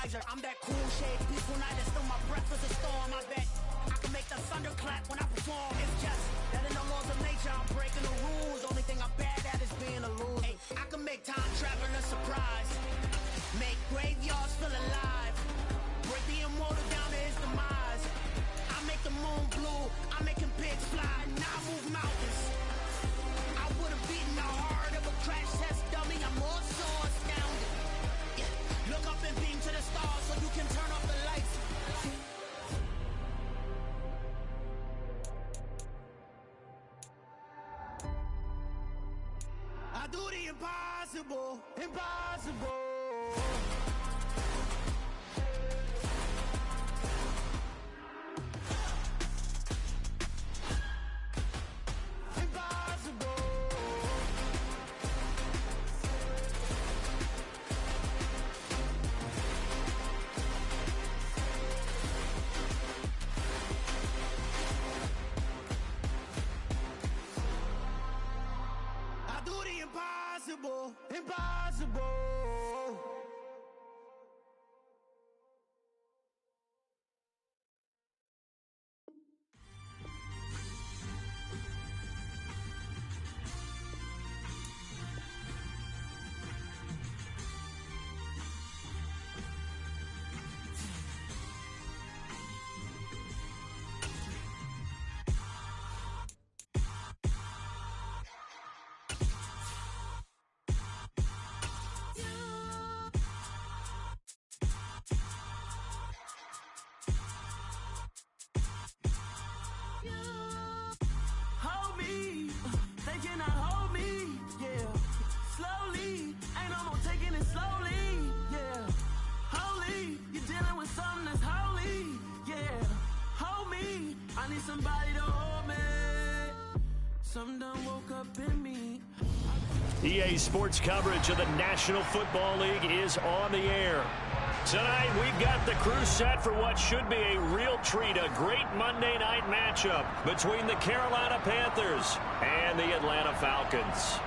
wiser. I'm that cool shade, peaceful night, and still my breath is a storm. I bet I can make the thunder clap when I perform. It's just that in the laws of nature, I'm breaking the rules. Only thing I'm bad at is being a loser. Hey, I can make time traveling a surprise. Make graveyards feel alive. Break the immortal down to his demise. I make the moon blue. I'm making pigs fly. Now I move mountains. I would have beaten the heart of a crash test dummy. I'm more so astounded. Yeah. Look up and beam to the stars so you can turn off the lights. I do the impossible, impossible. Impossible, impossible. EA Sports coverage of the National Football League is on the air. Tonight, we've got the crew set for what should be a real treat, a great Monday night matchup between the Carolina Panthers and the Atlanta Falcons.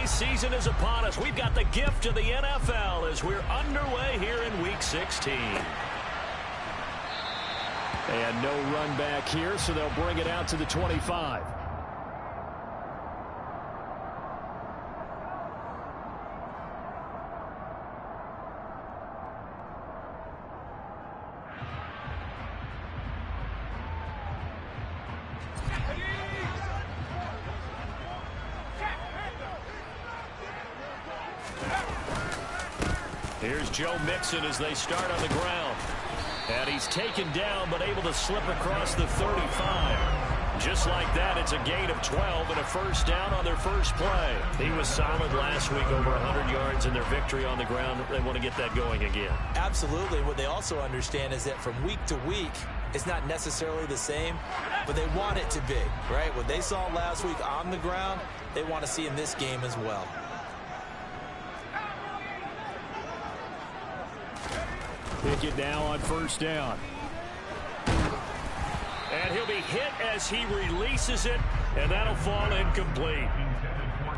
Season is upon us. We've got the gift of the NFL as we're underway here in Week 16. And no run back here, so they'll bring it out to the 25. Here's Joe Mixon as they start on the ground. And he's taken down but able to slip across the 35. Just like that, it's a gain of 12 and a first down on their first play. He was solid last week, over 100 yards in their victory on the ground. They want to get that going again. Absolutely. What they also understand is that from week to week, it's not necessarily the same, but they want it to be, right? What they saw last week on the ground, they want to see in this game as well. Pickett now on first down. And he'll be hit as he releases it, and that'll fall incomplete.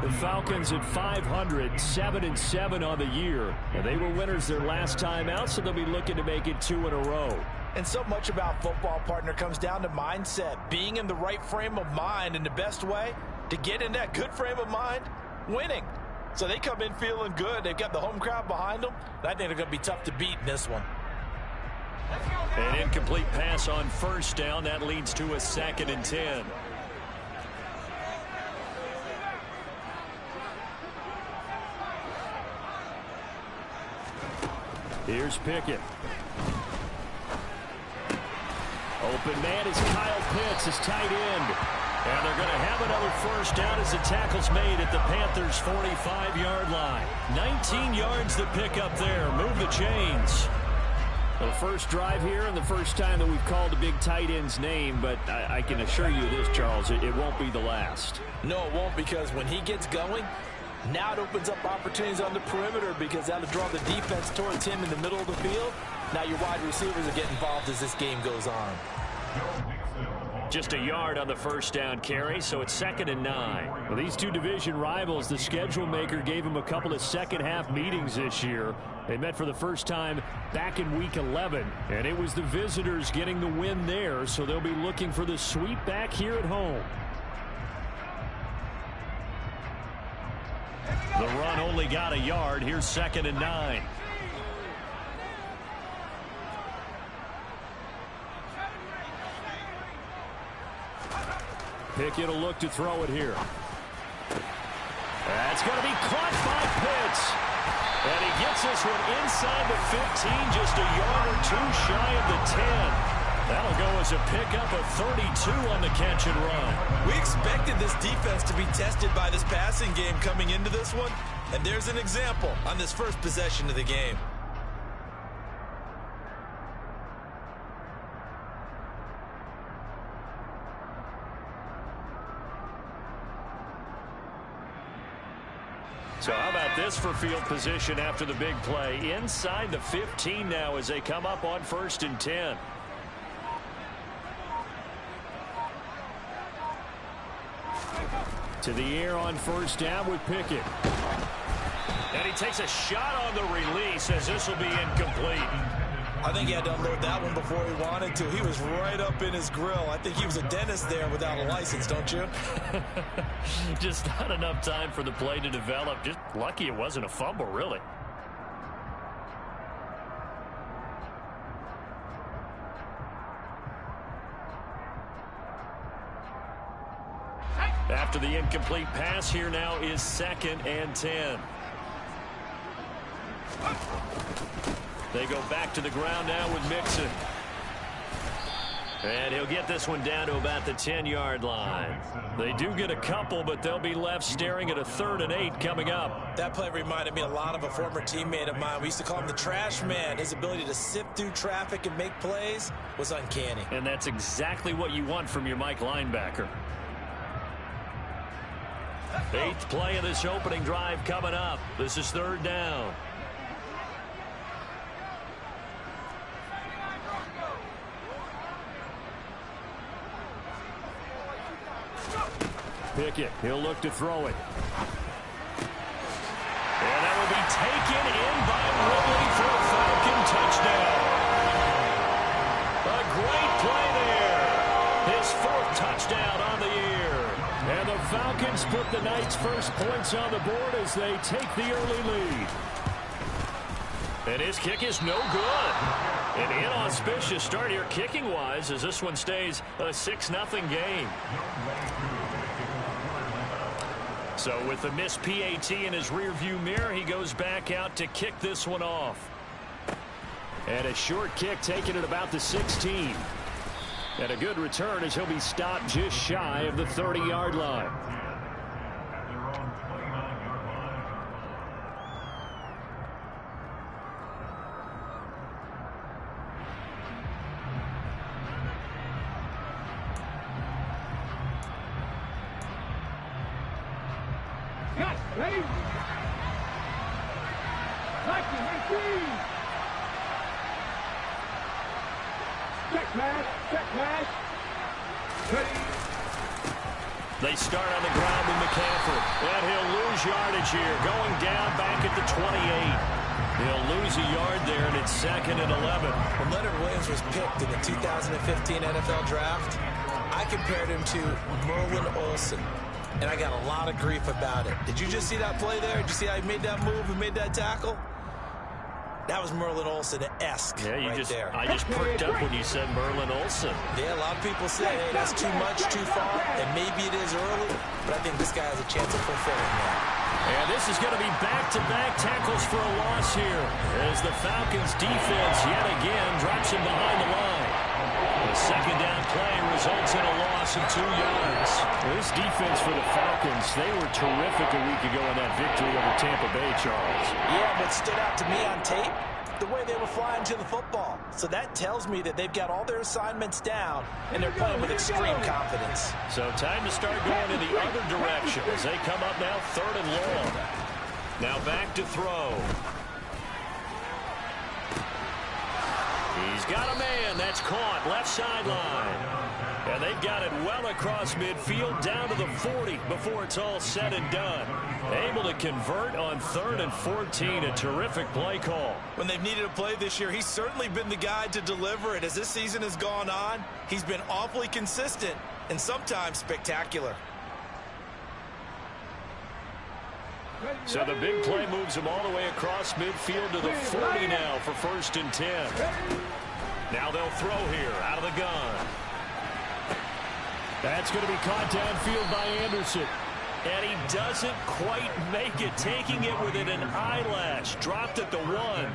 The Falcons at 500, 7-7 on the year. And they were winners their last time out, so they'll be looking to make it 2 in a row. And so much about football, partner, comes down to mindset. Being in the right frame of mind, and the best way to get in that good frame of mind, winning. So they come in feeling good. They've got the home crowd behind them. I think they're going to be tough to beat in this one. An incomplete pass on first down. That leads to a 2nd and 10. Here's Pickett. Open man is Kyle Pitts, his tight end. And they're going to have another first down as the tackle's made at the Panthers' 45-yard line. 19 yards to pick up there. Move the chains. The first drive here and the first time that we've called a big tight end's name, but I can assure you this, Charles, it won't be the last. No, it won't, because when he gets going, now it opens up opportunities on the perimeter because that'll draw the defense towards him in the middle of the field. Now your wide receivers will get involved as this game goes on. Just a yard on the first down carry, so it's 2nd and 9. Well, these two division rivals, the schedule maker gave them a couple of second-half meetings this year. They met for the first time back in Week 11, and it was the visitors getting the win there, so they'll be looking for the sweep back here at home. The run only got a yard. Here's 2nd and 9. Pickett will look to throw it here. That's going to be caught by Pitts. And he gets this one inside the 15, just a yard or two shy of the 10. That'll go as a pickup of 32 on the catch and run. We expected this defense to be tested by this passing game coming into this one, and there's an example on this first possession of the game. So how about this for field position after the big play? Inside the 15 now as they come up on 1st and 10. To the air on first down with Pickett. And he takes a shot on the release as this will be incomplete. I think he had to unload that one before he wanted to. He was right up in his grill. I think he was a dentist there without a license, don't you? Just not enough time for the play to develop. Just lucky it wasn't a fumble, really. After the incomplete pass, here now is 2nd and 10. They go back to the ground now with Mixon. And he'll get this one down to about the 10-yard line. They do get a couple, but they'll be left staring at a 3rd and 8 coming up. That play reminded me a lot of a former teammate of mine. We used to call him the trash man. His ability to sift through traffic and make plays was uncanny. And that's exactly what you want from your Mike linebacker. 8th play of this opening drive coming up. This is 3rd down. Pickett, he'll look to throw it. And that will be taken in by Ridley for a Falcon touchdown. A great play there. His 4th touchdown on the year. And the Falcons put the Knights' first points on the board as they take the early lead. And his kick is no good. An inauspicious start here kicking-wise as this one stays a 6-0 game. So with the missed PAT in his rearview mirror, he goes back out to kick this one off. And a short kick taken at about the 16. And a good return as he'll be stopped just shy of the 30-yard line. Ready? Check pass. Ready. They start on the ground with McCaffrey. And he'll lose yardage here. Going down back at the 28. He'll lose a yard there, and it's 2nd and 11. When Leonard Williams was picked in the 2015 NFL Draft, I compared him to Merlin Olsen. And I got a lot of grief about it. Did you just see that play there? Did you see how he made that move and made that tackle? That was Merlin Olsen-esque there. I just perked up when you said Merlin Olsen. Yeah, a lot of people say, hey, that's too much, too far, and maybe it is early, but I think this guy has a chance of fulfilling that. And this is going to be back-to-back tackles for a loss here as the Falcons defense yet again drops him behind the line. The 2nd down play results in a loss of 2 yards. This defense for the Falcons, they were terrific a week ago in that victory over Tampa Bay, Charles. Yeah, what stood out to me on tape, the way they were flying to the football. So that tells me that they've got all their assignments down, and they're playing with extreme confidence. So time to start going in the other direction as they come up now 3rd and long. Now back to throw. He's got a man. That's caught. Left sideline. And they've got it well across midfield down to the 40 before it's all said and done. Able to convert on 3rd and 14. A terrific play call. When they've needed a play this year, he's certainly been the guy to deliver it. As this season has gone on, he's been awfully consistent and sometimes spectacular. So the big play moves him all the way across midfield to the 40 now for 1st and 10. Now they'll throw here out of the gun. That's going to be caught downfield by Anderson. And he doesn't quite make it, taking it within an eyelash. Dropped at the 1.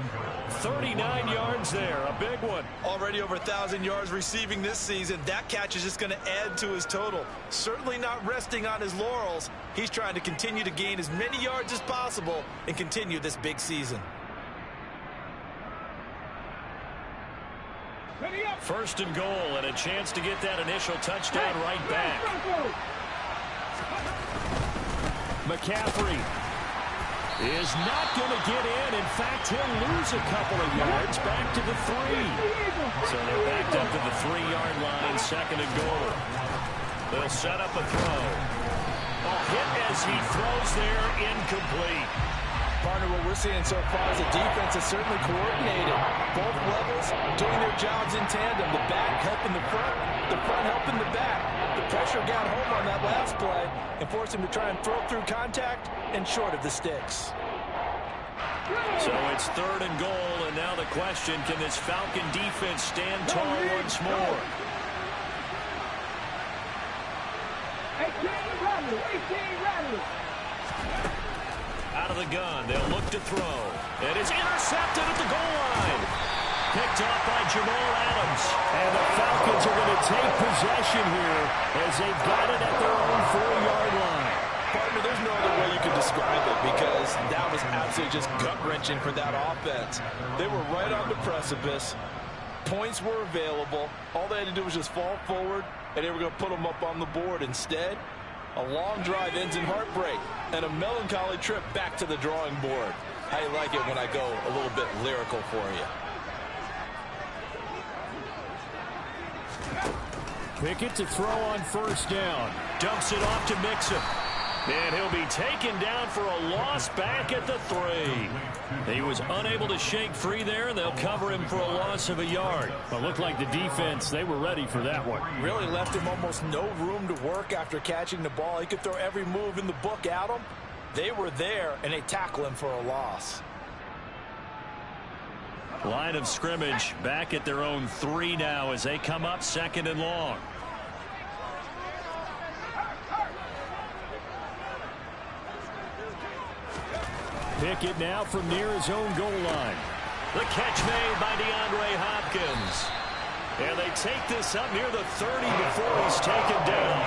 39 yards there, a big one. Already over 1,000 yards receiving this season. That catch is just going to add to his total. Certainly not resting on his laurels. He's trying to continue to gain as many yards as possible and continue this big season. 1st and goal, and a chance to get that initial touchdown right back. McCaffrey is not going to get in. In fact, he'll lose a couple of yards back to the 3. So they're backed up to the 3-yard line, 2nd and goal. They'll set up a throw. A hit as he throws there, incomplete. Partner, what we're seeing so far is the defense is certainly coordinated. Both levels doing their jobs in tandem. The back helping the front helping the back. The pressure got home on that last play and forced him to try and throw through contact and short of the sticks. So it's 3rd and goal, and now the question, can this Falcon defense stand tall once more? 18 Radley. Out of the gun, they'll look to throw. It is intercepted at the goal line. Picked off by Jamal Adams. And the Falcons are going to take possession here as they've got it at their own 4-yard line. Partner, there's no other way you could describe it because that was absolutely just gut-wrenching for that offense. They were right on the precipice. Points were available. All they had to do was just fall forward, and they were going to put them up on the board. Instead, a long drive ends in heartbreak and a melancholy trip back to the drawing board. How you like it when I go a little bit lyrical for you? Pickett to throw on 1st down. Dumps it off to Mixon. And he'll be taken down for a loss back at the 3. He was unable to shake free there, and they'll cover him for a loss of a yard. Well, it looked like the defense, they were ready for that one. Really left him almost no room to work after catching the ball. He could throw every move in the book at him. They were there, and they tackle him for a loss. Line of scrimmage back at their own 3 now as they come up 2nd and long. Pickett now from near his own goal line. The catch made by DeAndre Hopkins. And they take this up near the 30 before he's taken down.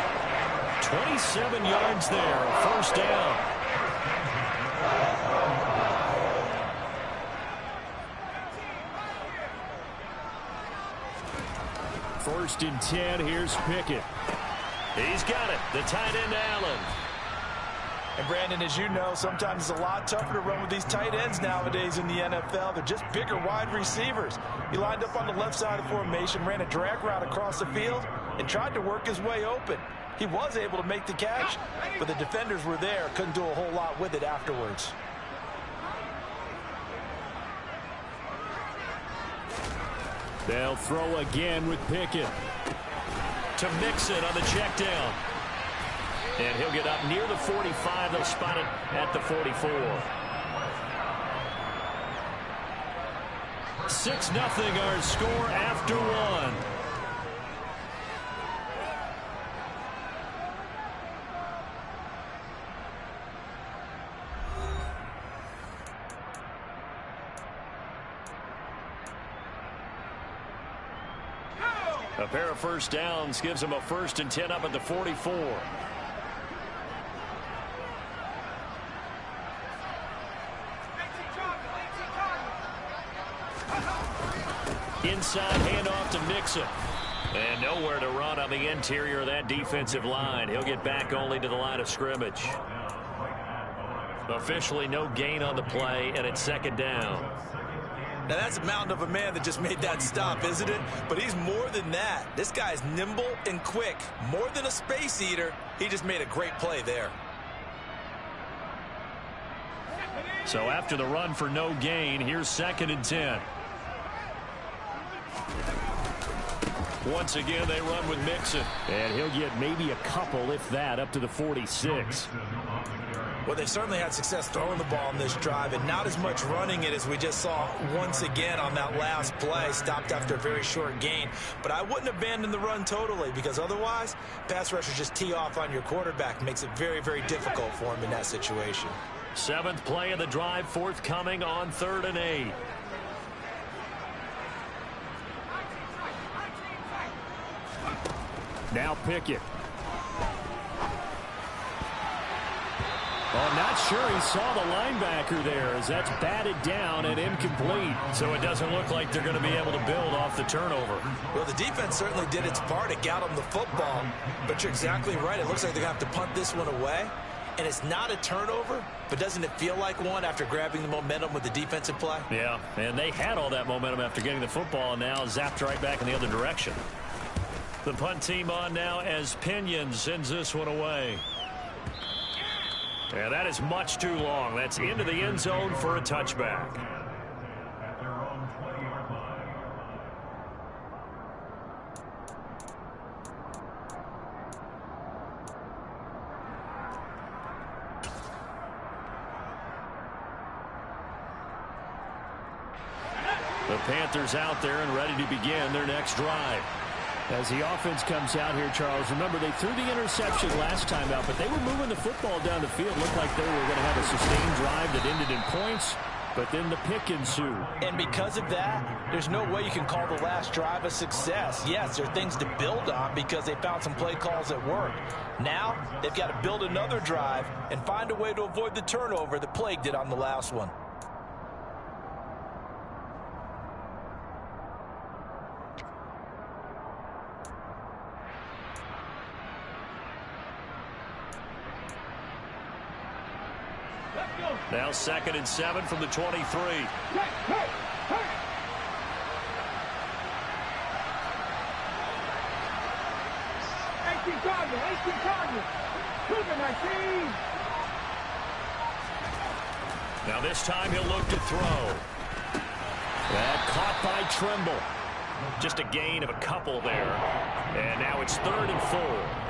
27 yards there, 1st down. First and 10, here's Pickett. He's got it, the tight end Allen. And Brandon, as you know, sometimes it's a lot tougher to run with these tight ends nowadays in the NFL. They're just bigger wide receivers. He lined up on the left side of the formation, ran a drag route across the field, and tried to work his way open. He was able to make the catch, but the defenders were there, couldn't do a whole lot with it afterwards. They'll throw again with Pickett. To Mixon on the check down. And he'll get up near the 45. They'll spot it at the 44. 6-0 our score after 1. A pair of first downs gives them a 1st and 10 up at the 44. Inside handoff to Mixon. And nowhere to run on the interior of that defensive line. He'll get back only to the line of scrimmage. Officially no gain on the play, and it's second down. Now, that's a mountain of a man that just made that stop, isn't it? But he's more than that. This guy's nimble and quick. More than a space eater. He just made a great play there. So after the run for no gain, here's 2nd and 10. Once again, they run with Mixon. And he'll get maybe a couple, if that, up to the 46. Well, they certainly had success throwing the ball in this drive, and not as much running it as we just saw once again on that last play. Stopped after a very short gain. But I wouldn't abandon the run totally, because otherwise, pass rushers just tee off on your quarterback. Makes it very, very difficult for him in that situation. 7th play of the drive forthcoming on 3rd and 8. Now Pickett. Well, I'm not sure he saw the linebacker there as that's batted down and incomplete. So it doesn't look like they're going to be able to build off the turnover. Well, the defense certainly did its part. It got them the football. But you're exactly right. It looks like they're going to have to punt this one away. And it's not a turnover, but doesn't it feel like one after grabbing the momentum with the defensive play? Yeah, and they had all that momentum after getting the football, and now zapped right back in the other direction. The punt team on now as Pinion sends this one away. Yeah, that is much too long. That's into the end zone for a touchback. The Panthers out there and ready to begin their next drive. As the offense comes out here, Charles, remember they threw the interception last time out, but they were moving the football down the field. Looked like they were going to have a sustained drive that ended in points, but then the pick ensued. And because of that, there's no way you can call the last drive a success. Yes, there are things to build on because they found some play calls that worked. Now, they've got to build another drive and find a way to avoid the turnover that plagued it on the last one. Now 2nd and 7 from the 23. Hey! 18 Cardinals. Moving my team. Now this time he'll look to throw. That caught by Trimble. Just a gain of a couple there. And now it's 3rd and 4.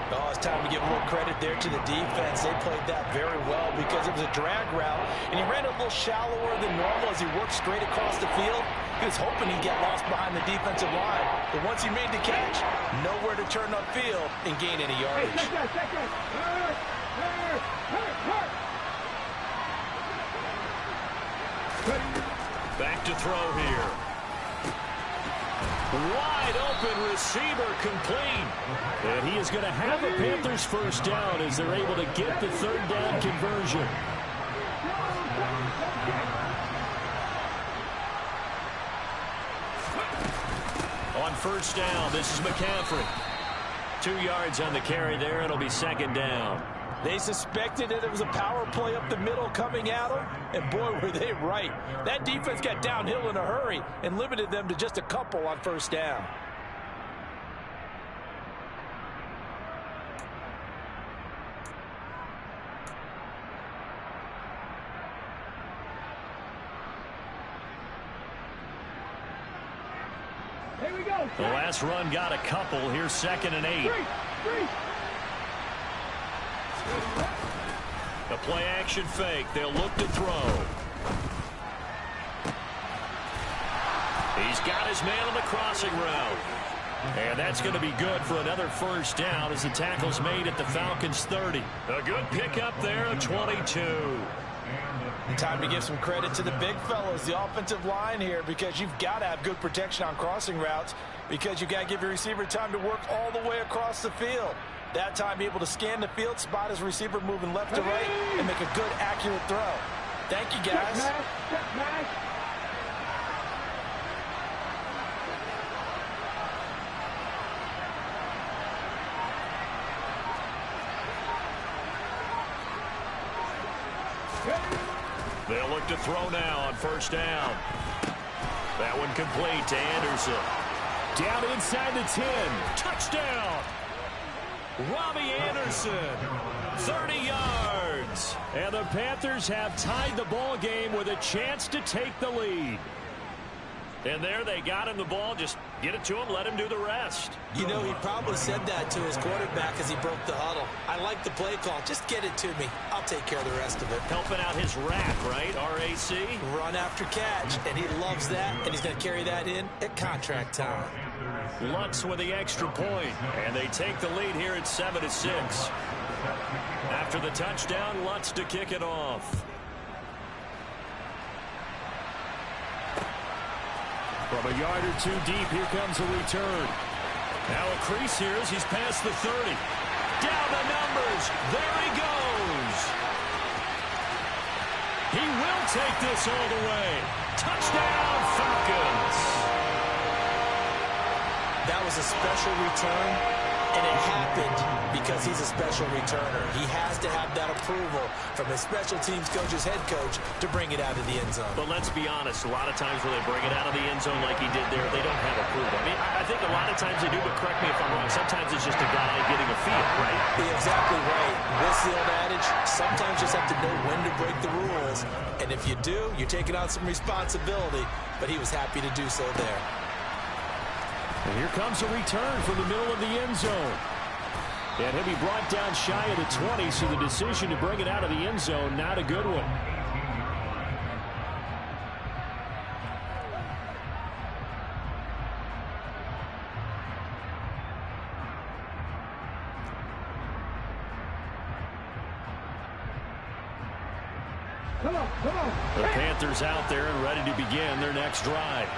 Oh, it's time to give a little credit there to the defense. They played that very well because it was a drag route, and he ran a little shallower than normal as he worked straight across the field. He was hoping he'd get lost behind the defensive line, but once he made the catch, nowhere to turn upfield and gain any yardage. Back to throw here. Wide open receiver complete. And he is going to have a Panthers first down as they're able to get the 3rd down conversion. On 1st down, this is McCaffrey. 2 yards on the carry there. It'll be 2nd down. They suspected that it was a power play up the middle coming at them, and boy, were they right. That defense got downhill in a hurry and limited them to just a couple on 1st down. Here we go. The last run got a couple. Here's 2nd and 8. The play action fake. They'll look to throw. He's got his man on the crossing route. And that's going to be good for another 1st down as the tackle's made at the Falcons' 30. A good pickup there, a 22. Time to give some credit to the big fellas, the offensive line here, because you've got to have good protection on crossing routes because you've got to give your receiver time to work all the way across the field. That time, be able to scan the field, spot his receiver moving left to right, and make a good, accurate throw. Thank you, guys. They'll look to throw now on first down. That one complete to Anderson. Down inside the 10. Touchdown! Robbie Anderson, 30 yards. And the Panthers have tied the ball game with a chance to take the lead. And there they got him the ball. Just get it to him, let him do the rest. You know, he probably said that to his quarterback as he broke the huddle. I like the play call. Just get it to me. I'll take care of the rest of it. Helping out his rack, right? RAC? Run after catch, and he loves that, and he's going to carry that in at contract time. Lutz with the extra point, and they take the lead here at 7-6. After the touchdown, Lutz to kick it off. From a yard or two deep, here comes a return. Now a crease here as he's past the 30. Down the numbers. There he goes. He will take this all the way. Touchdown, Falcons. That was a special return, and it happened because he's a special returner. He has to have that approval from his special teams coach's head coach to bring it out of the end zone. But let's be honest, a lot of times when they bring it out of the end zone like he did there, they don't have approval. I mean, I think a lot of times they do, but correct me if I'm wrong. Sometimes it's just a guy getting a feel, right? You're exactly right. This is the old adage, sometimes you just have to know when to break the rules. And if you do, you're taking on some responsibility. But he was happy to do so there. And here comes a return from the middle of the end zone. And he'll be brought down shy of the 20, so the decision to bring it out of the end zone, not a good one. The Panthers out there and ready to begin their next drive.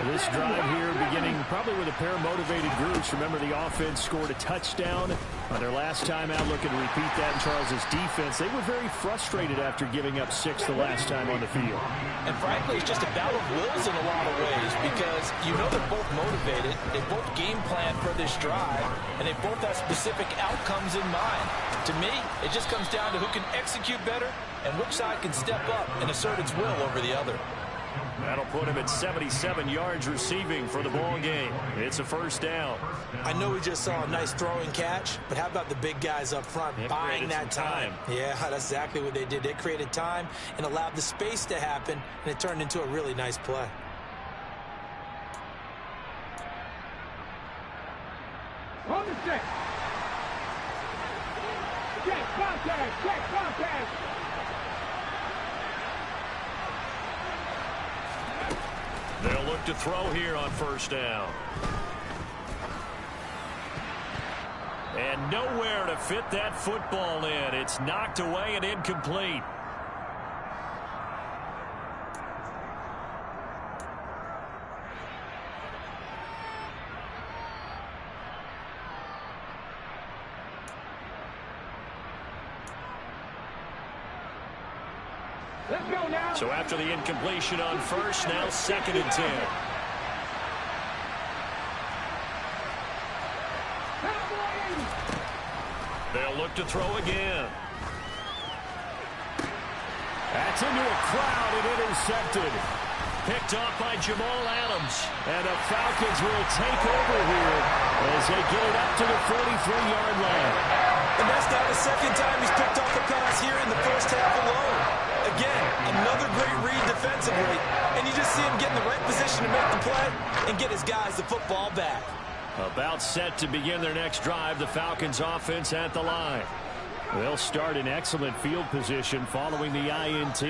This drive here beginning probably with a pair of motivated groups. Remember, the offense scored a touchdown on their last time out, looking to repeat that in Charles's defense. They were very frustrated after giving up 6 the last time on the field. And frankly, it's just a battle of wills in a lot of ways because you know they're both motivated. They both game plan for this drive, and they both have specific outcomes in mind. To me, it just comes down to who can execute better and which side can step up and assert its will over the other. That'll put him at 77 yards receiving for the ball game. It's a first down. I know we just saw a nice throwing catch, but how about the big guys up front buying that time? Yeah, that's exactly what they did. They created time and allowed the space to happen, and it turned into a really nice play. On the stick. Check contact. Check contact. They'll look to throw here on first down. And nowhere to fit that football in. It's knocked away and incomplete. Let's go now. So after the incompletion on first, now 2nd and 10. They'll look to throw again. That's into a crowd and intercepted. Picked off by Jamal Adams. And the Falcons will take over here as they get it up to the 43-yard line. And that's now the second time he's picked off a pass here in the first half alone. Again, another great read defensively, and you just see him get in the right position to make the play and get his guys the football back. About set to begin their next drive, the Falcons offense at the line. They'll start in excellent field position following the INT.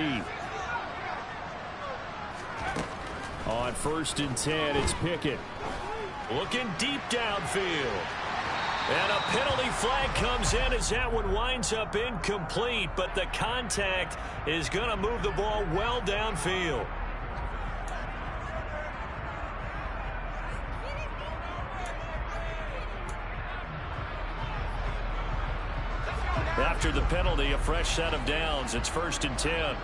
On 1st and 10, it's Pickett. Looking deep downfield. And a penalty flag comes in as that one winds up incomplete, but the contact is going to move the ball well downfield. After the penalty, a fresh set of downs. It's 1st and 10.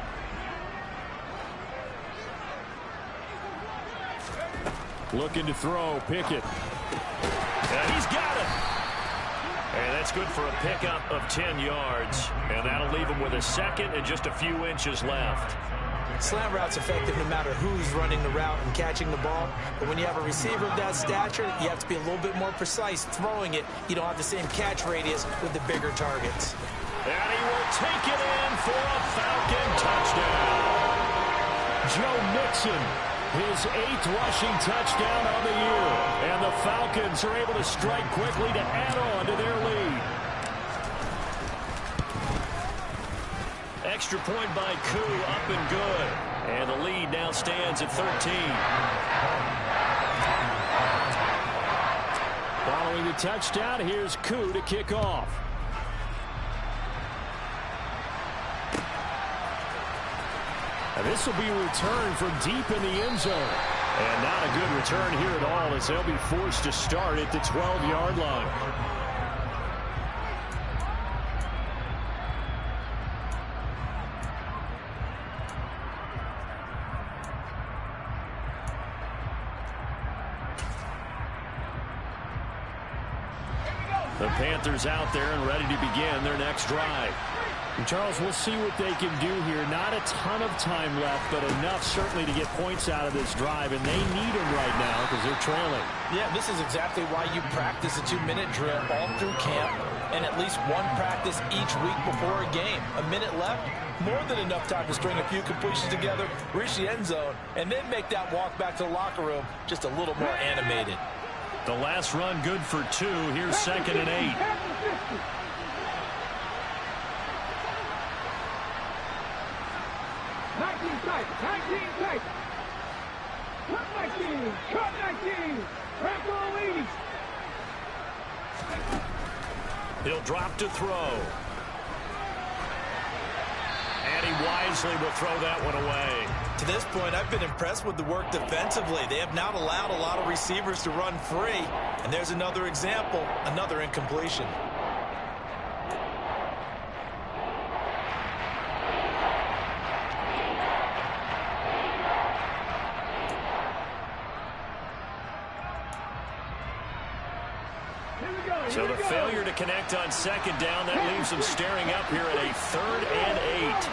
Looking to throw, Pickett. And he's got it. And that's good for a pickup of 10 yards. And that'll leave him with a second and just a few inches left. Slant route's effective no matter who's running the route and catching the ball. But when you have a receiver of that stature, you have to be a little bit more precise throwing it. You don't have the same catch radius with the bigger targets. And he will take it in for a Falcon touchdown. Joe Mixon, his 8th rushing touchdown on the year. And the Falcons are able to strike quickly to add on to their lead. Extra point by Koo, up and good. And the lead now stands at 13. Following the touchdown, here's Koo to kick off. And this will be a return from deep in the end zone. And not a good return here at all, as they'll be forced to start at the 12-yard line. The Panthers out there and ready to begin their next drive. And Charles, we'll see what they can do here. Not a ton of time left, but enough certainly to get points out of this drive, and they need them right now because they're trailing. Yeah, this is exactly why you practice a 2-minute drill all through camp and at least one practice each week before a game. A minute left, more than enough time to string a few completions together, reach the end zone, and then make that walk back to the locker room just a little more animated. The last run good for 2. Here's 2nd and 8. Cut 19. Franco leads. He'll drop to throw. And he wisely will throw that one away. To this point, I've been impressed with the work defensively. They have not allowed a lot of receivers to run free. And there's another example, another incompletion. So the failure to connect on 2nd down, that leaves them staring up here at a 3rd and 8.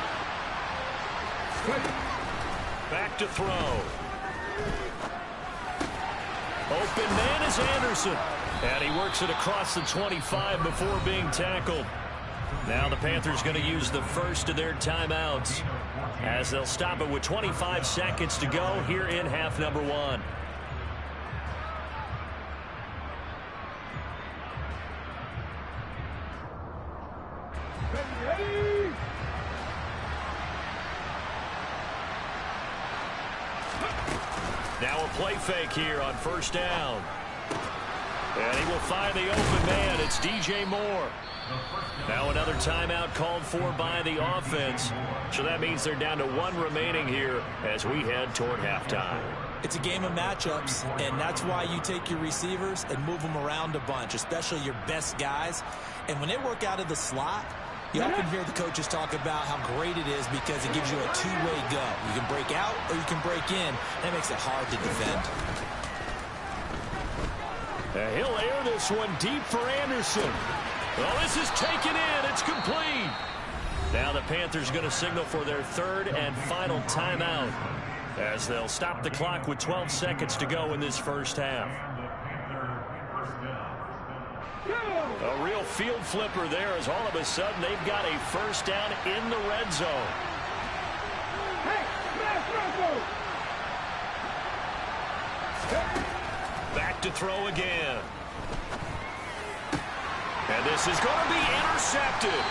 Back to throw. Open man is Anderson. And he works it across the 25 before being tackled. Now the Panthers going to use the first of their timeouts as they'll stop it with 25 seconds to go here in half number 1. Now a play fake here on 1st down. And he will find the open man. It's DJ Moore. Now another timeout called for by the offense. So that means they're down to 1 remaining here as we head toward halftime. It's a game of matchups, and that's why you take your receivers and move them around a bunch, especially your best guys. And when they work out of the slot, you often hear the coaches talk about how great it is because it gives you a two-way go. You can break out or you can break in. That makes it hard to defend. He'll air this one deep for Anderson. Well, this is taken in. It's complete. Now the Panthers going to signal for their 3rd and final timeout as they'll stop the clock with 12 seconds to go in this first half. A real field flipper there as all of a sudden they've got a 1st down in the red zone. Back to throw again. And this is going to be intercepted.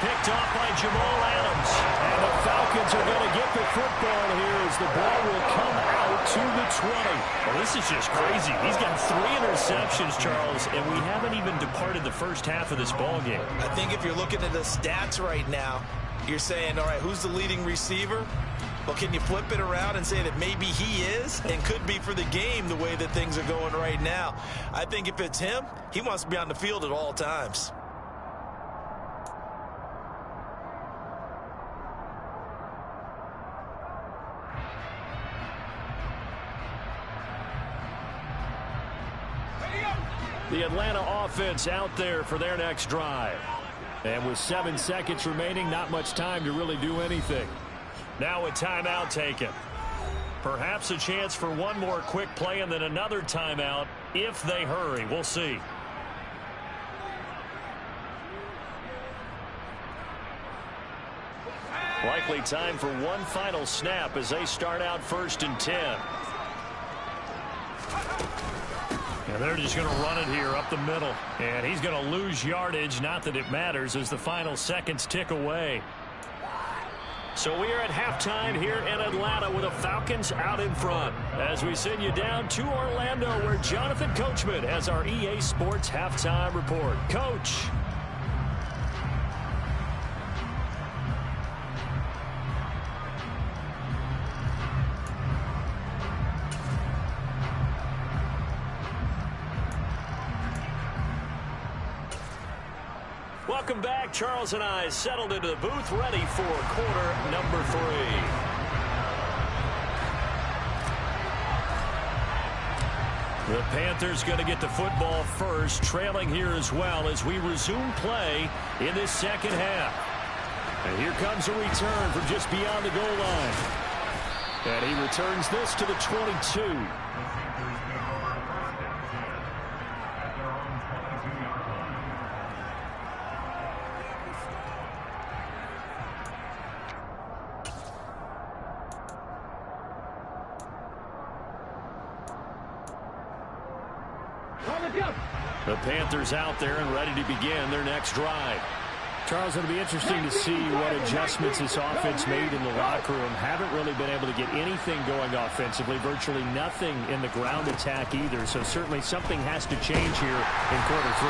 Picked off by Jamal Adams. And the Falcons are going to get the football here as the ball will come out to the 20. Well, this is just crazy. He's got 3 interceptions, Charles, and we haven't even departed the first half of this ball game. I think if you're looking at the stats right now, you're saying, all right, who's the leading receiver? Well, can you flip it around and say that maybe he is and could be for the game the way that things are going right now? I think if it's him, he wants to be on the field at all times. The Atlanta offense out there for their next drive. And with 7 seconds remaining, not much time to really do anything. Now a timeout taken. Perhaps a chance for one more quick play and then another timeout if they hurry. We'll see. Likely time for one final snap as they start out 1st and 10. And they're just going to run it here up the middle. And he's going to lose yardage. Not that it matters as the final seconds tick away. So we are at halftime here in Atlanta with the Falcons out in front. As we send you down to Orlando where Jonathan Coachman has our EA Sports halftime report. Coach. Welcome back. Charles and I settled into the booth, ready for quarter number 3. The Panthers going to get the football first, trailing here as well as we resume play in this second half. And here comes a return from just beyond the goal line. And he returns this to the 22. The Panthers out there and ready to begin their next drive. Charles, it'll be interesting to see what adjustments this offense made in the locker room. Haven't really been able to get anything going offensively, virtually nothing in the ground attack either. So certainly something has to change here in quarter 3.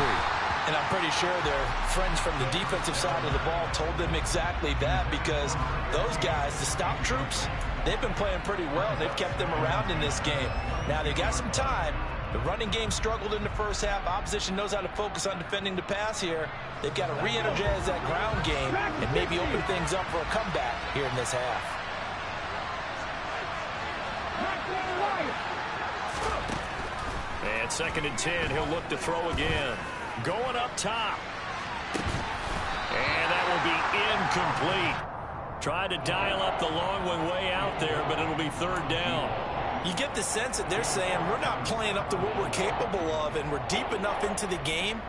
And I'm pretty sure their friends from the defensive side of the ball told them exactly that, because those guys, the stop troops, they've been playing pretty well. They've kept them around in this game. Now they got some time. The running game struggled in the first half. Opposition knows how to focus on defending the pass here. They've got to re-energize that ground game and maybe open things up for a comeback here in this half. And 2nd and 10, he'll look to throw again. Going up top. And that will be incomplete. Tried to dial up the long one way out there, but it'll be 3rd down. You get the sense that they're saying we're not playing up to what we're capable of, and we're deep enough into the game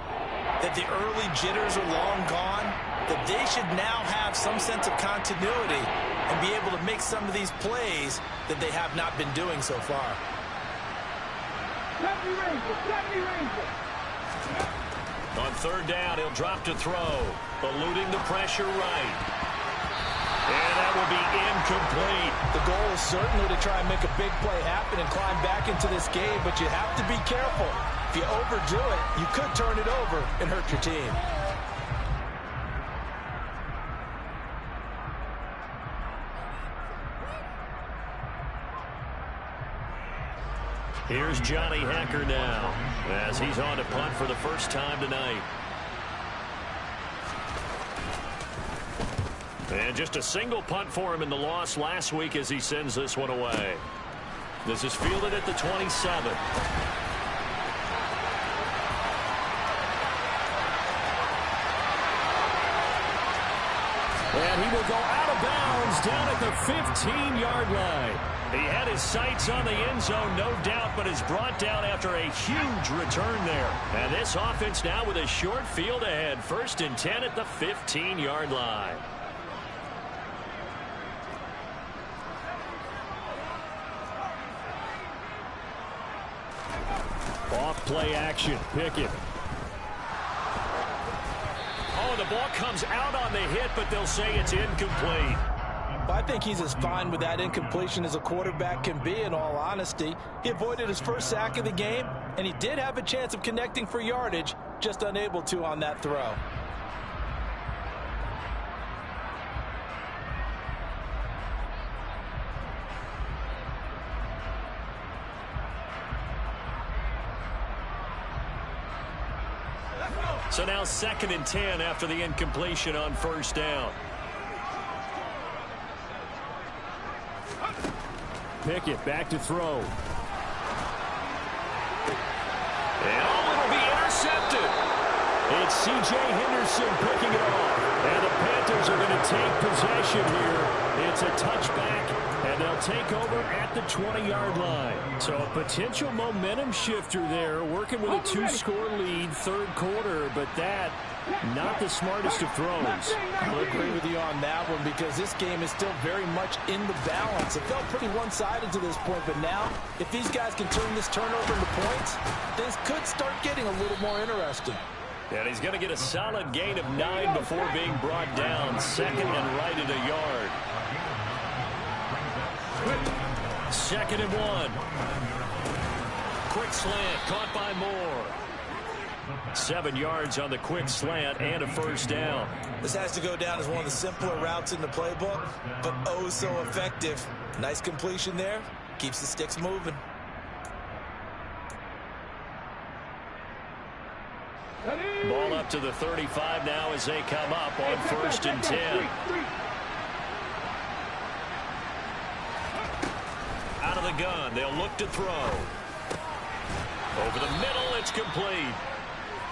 that the early jitters are long gone, that they should now have some sense of continuity and be able to make some of these plays that they have not been doing so far. 70 Ranger. On 3rd down, he'll drop to throw, eluding the pressure right. And that will be incomplete. The goal is certainly to try and make a big play happen and climb back into this game, but you have to be careful. If you overdo it, you could turn it over and hurt your team. Here's Johnny Hecker now as he's on to punt for the first time tonight. And just a single punt for him in the loss last week as he sends this one away. This is fielded at the 27. And he will go out of bounds down at the 15-yard line. He had his sights on the end zone, no doubt, but is brought down after a huge return there. And this offense now with a short field ahead. 1st and 10 at the 15-yard line. Off play action. Pickett. Oh, the ball comes out on the hit, but they'll say it's incomplete. Well, I think he's as fine with that incompletion as a quarterback can be, in all honesty. He avoided his first sack of the game, and he did have a chance of connecting for yardage, just unable to on that throw. So now 2nd and 10 after the incompletion on 1st down. Pickett back to throw. And it'll be C.J. Henderson picking it off. And the Panthers are going to take possession here. It's a touchback, and they'll take over at the 20-yard line. So a potential momentum shifter there, working with a 2-score lead, third quarter, but that, not the smartest of throws. I'll agree with you on that one because this game is still very much in the balance. It felt pretty one-sided to this point, but now, if these guys can turn this turnover into points, things could start getting a little more interesting. And he's going to get a solid gain of 9 before being brought down. Second and right at a yard. Second and 1. Quick slant caught by Moore. 7 yards on the quick slant and a first down. This has to go down as one of the simpler routes in the playbook, but oh so effective. Nice completion there. Keeps the sticks moving. Ball up to the 35 now as they come up on 1st and 10. Out of the gun, they'll look to throw. Over the middle, it's complete.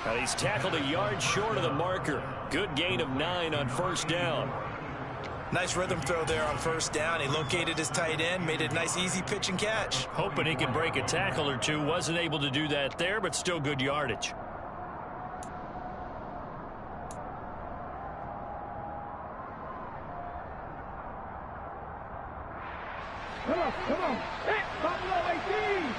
And he's tackled a yard short of the marker. Good gain of 9 on 1st down. Nice rhythm throw there on 1st down. He located his tight end, made it a nice easy pitch and catch. Hoping he could break a tackle or two. Wasn't able to do that there, but still good yardage. Come on. Hit, Buffalo 18.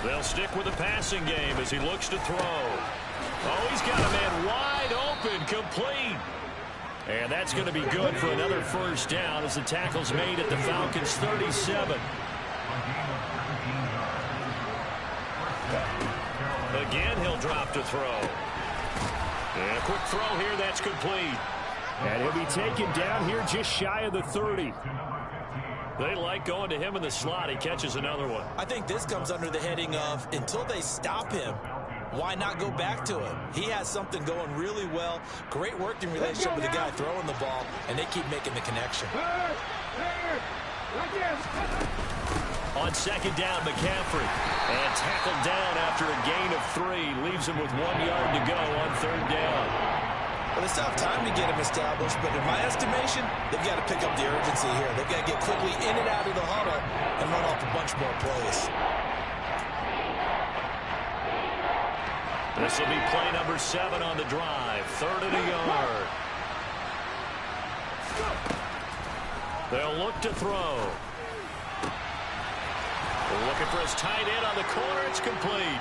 They'll stick with the passing game as he looks to throw. Oh, he's got a man wide open, complete. And that's going to be good for another first down as the tackle's made at the Falcons' 37. Again, he'll drop to throw. And a quick throw here, that's complete. And he'll be taken down here just shy of the 30. They like going to him in the slot. He catches another one. I think this comes under the heading of until they stop him, why not go back to him? He has something going really well. Great working relationship with the guy throwing the ball, and they keep making the connection. On 2nd down, McCaffrey. And tackled down after a gain of 3. Leaves him with 1 yard to go on 3rd down. Well, they still have time to get him established, but in my estimation, they've got to pick up the urgency here. They've got to get quickly in and out of the huddle and run off a bunch more plays. This will be play number 7 on the drive. 3rd and a yard. They'll look to throw. They're looking for his tight end on the corner. It's complete.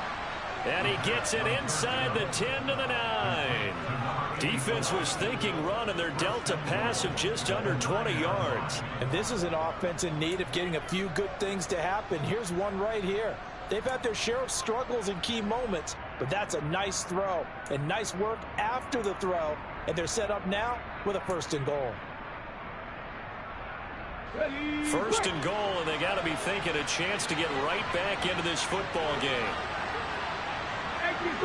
And he gets it inside the 10 to the 9. Defense was thinking run, and they're dealt a pass of just under 20 yards. And this is an offense in need of getting a few good things to happen. Here's one right here. They've had their share of struggles in key moments, but that's a nice throw and nice work after the throw. And they're set up now with a 1st and goal. 1st and goal, and they got to be thinking a chance to get right back into this football game. 18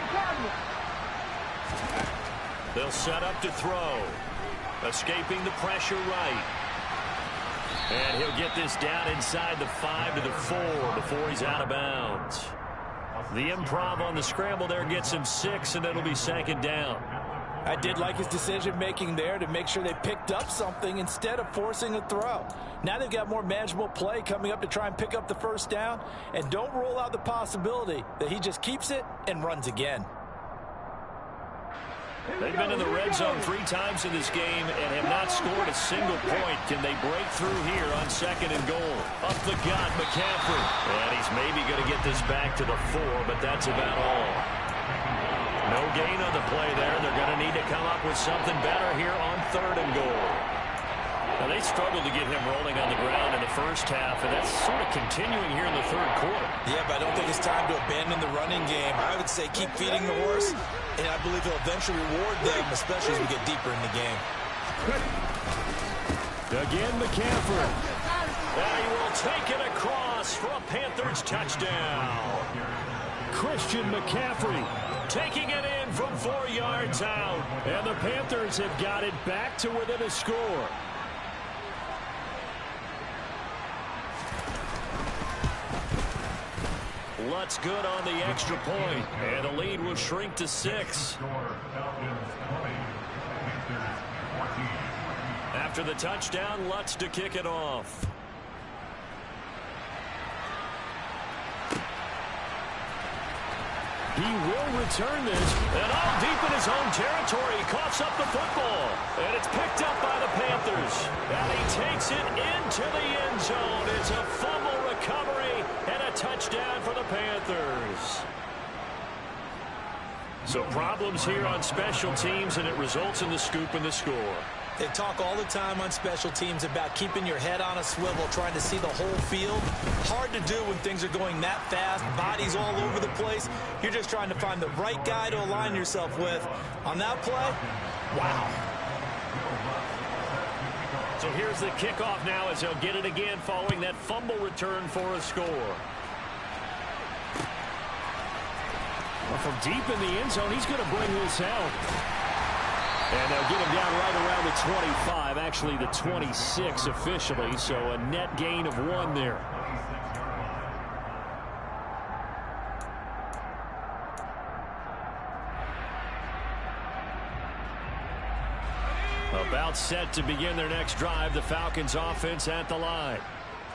Cardinals. They'll set up to throw. Escaping the pressure right. And he'll get this down inside the 5 to the 4 before he's out of bounds. The improv on the scramble there gets him 6, and it'll be 2nd down. I did like his decision-making there to make sure they picked up something instead of forcing a throw. Now they've got more manageable play coming up to try and pick up the 1st down, and don't rule out the possibility that he just keeps it and runs again. They've been in the red zone 3 times in this game and have not scored a single point. Can they break through here on 2nd and goal? Up the gut, McCaffrey. And he's maybe going to get this back to the 4, but that's about all. No gain on the play there. They're going to need to come up with something better here on 3rd and goal. Now, they struggled to get him rolling on the ground in the first half, and that's sort of continuing here in the 3rd quarter. Yeah, but I don't think it's time to abandon the running game. I would say keep feeding the horse, and I believe he'll eventually reward them, especially as we get deeper in the game. Again, McCaffrey. And he will take it across for a Panthers touchdown. Christian McCaffrey taking it in from 4 yards out. And the Panthers have got it back to within a score. Lutz good on the extra point, and the lead will shrink to 6. After the touchdown, Lutz to kick it off. He will return this, and all deep in his own territory. He coughs up the football, and it's picked up by the Panthers. And he takes it into the end zone. It's a fumble recovery and a touchdown for the Panthers. So problems here on special teams, and it results in the scoop and the score. They talk all the time on special teams about keeping your head on a swivel, trying to see the whole field. Hard to do when things are going that fast, bodies all over the place. You're just trying to find the right guy to align yourself with. On that play, wow. So here's the kickoff now as he'll get it again following that fumble return for a score. Well, from deep in the end zone, he's going to bring this out. And they'll get him down right around the 25, actually the 26 officially, so a net gain of 1 there. About set to begin their next drive, the Falcons offense at the line.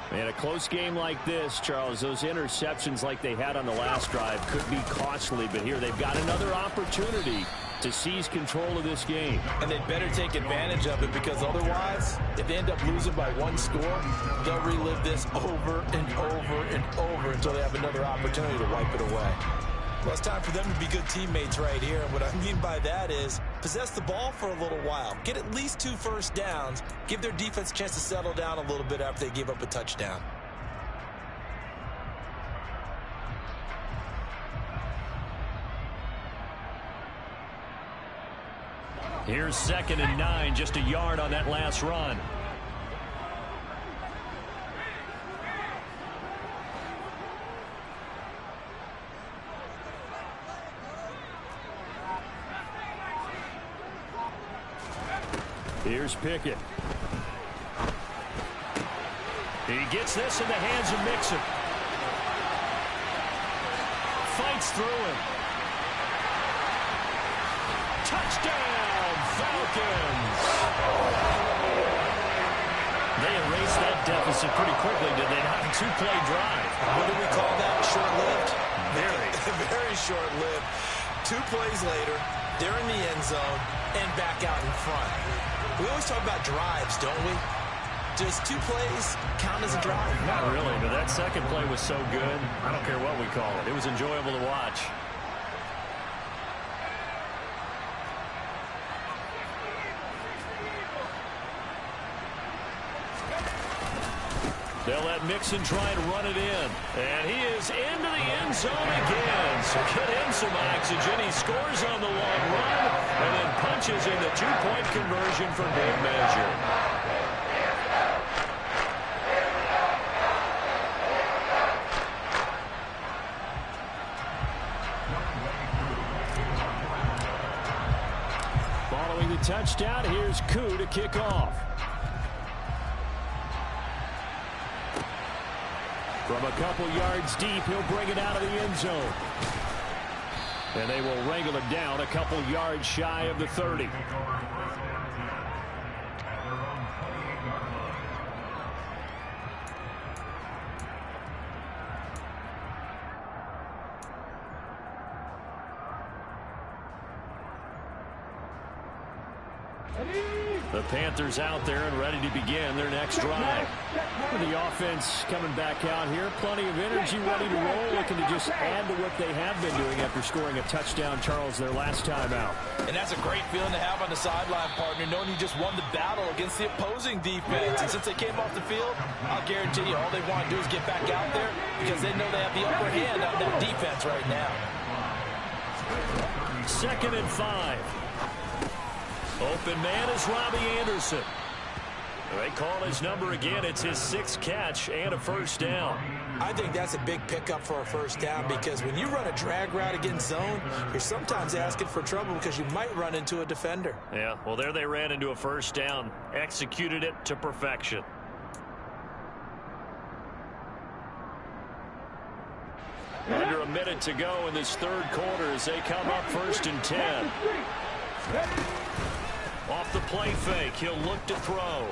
And a close game like this, Charles, those interceptions like they had on the last drive could be costly, but here they've got another opportunity to seize control of this game. And they'd better take advantage of it, because otherwise, if they end up losing by 1 score, they'll relive this over and over and over until they have another opportunity to wipe it away. Well, it's time for them to be good teammates right here. And what I mean by that is possess the ball for a little while. Get at least 2 first downs. Give their defense a chance to settle down a little bit after they give up a touchdown. Here's 2nd and 9, just a yard on that last run. Here's Pickett. He gets this in the hands of Mixon. Fights through him. Touchdown, Falcons! They erased that deficit pretty quickly, did they not? A 2-play drive. What do we call that? Short-lived? Very. Very short-lived. 2 plays later, they're in the end zone and back out in front. We always talk about drives, don't we? Does 2 plays count as a drive? Not really, but that second play was so good. I don't care what we call it. It was enjoyable to watch. They'll let Mixon try and run it in. And he is into the end zone again. So get him some oxygen. He scores on the long run and then punches in the 2-point conversion for good measure. Following the touchdown, here's Koo to kick off. From a couple yards deep, he'll bring it out of the end zone. And they will wrangle it down a couple yards shy of the 30. The Panthers out there and ready to begin their next drive. The offense coming back out here. Plenty of energy, ready to roll, looking to just add to what they have been doing after scoring a touchdown, Charles, their last time out. And that's a great feeling to have on the sideline, partner, knowing you just won the battle against the opposing defense. And since they came off the field, I'll guarantee you all they want to do is get back out there, because they know they have the upper hand on that defense right now. 2nd and 5. Open man is Robbie Anderson. They call his number again. It's his 6th catch and a first down. I think that's a big pickup for a first down, because when you run a drag route against zone, you're sometimes asking for trouble because you might run into a defender. Yeah, well, there they ran into a first down. Executed it to perfection. Under a minute to go in this third quarter as they come up 1st and 10. Off the play fake, he'll look to throw.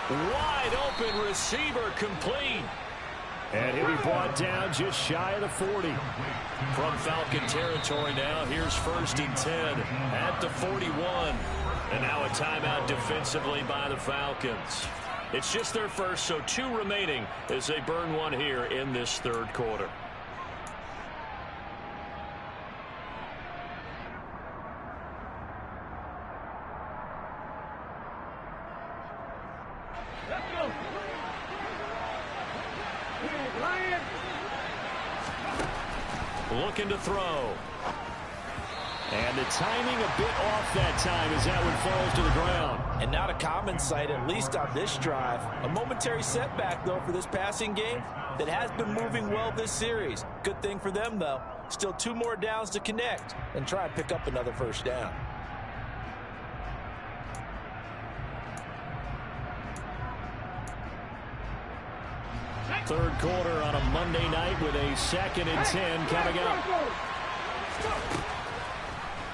Wide open receiver, complete. And he'll be brought down just shy of the 40. From Falcon territory now, here's 1st and 10 at the 41. And now a timeout defensively by the Falcons. It's just their first, so 2 remaining as they burn one here in this third quarter. Looking to throw. And the timing a bit off that time as that one falls to the ground. And not a common sight, at least on this drive. A momentary setback, though, for this passing game that has been moving well this series. Good thing for them, though. Still 2 more downs to connect and try and pick up another first down. Third quarter on a Monday night with a 2nd and 10 coming up.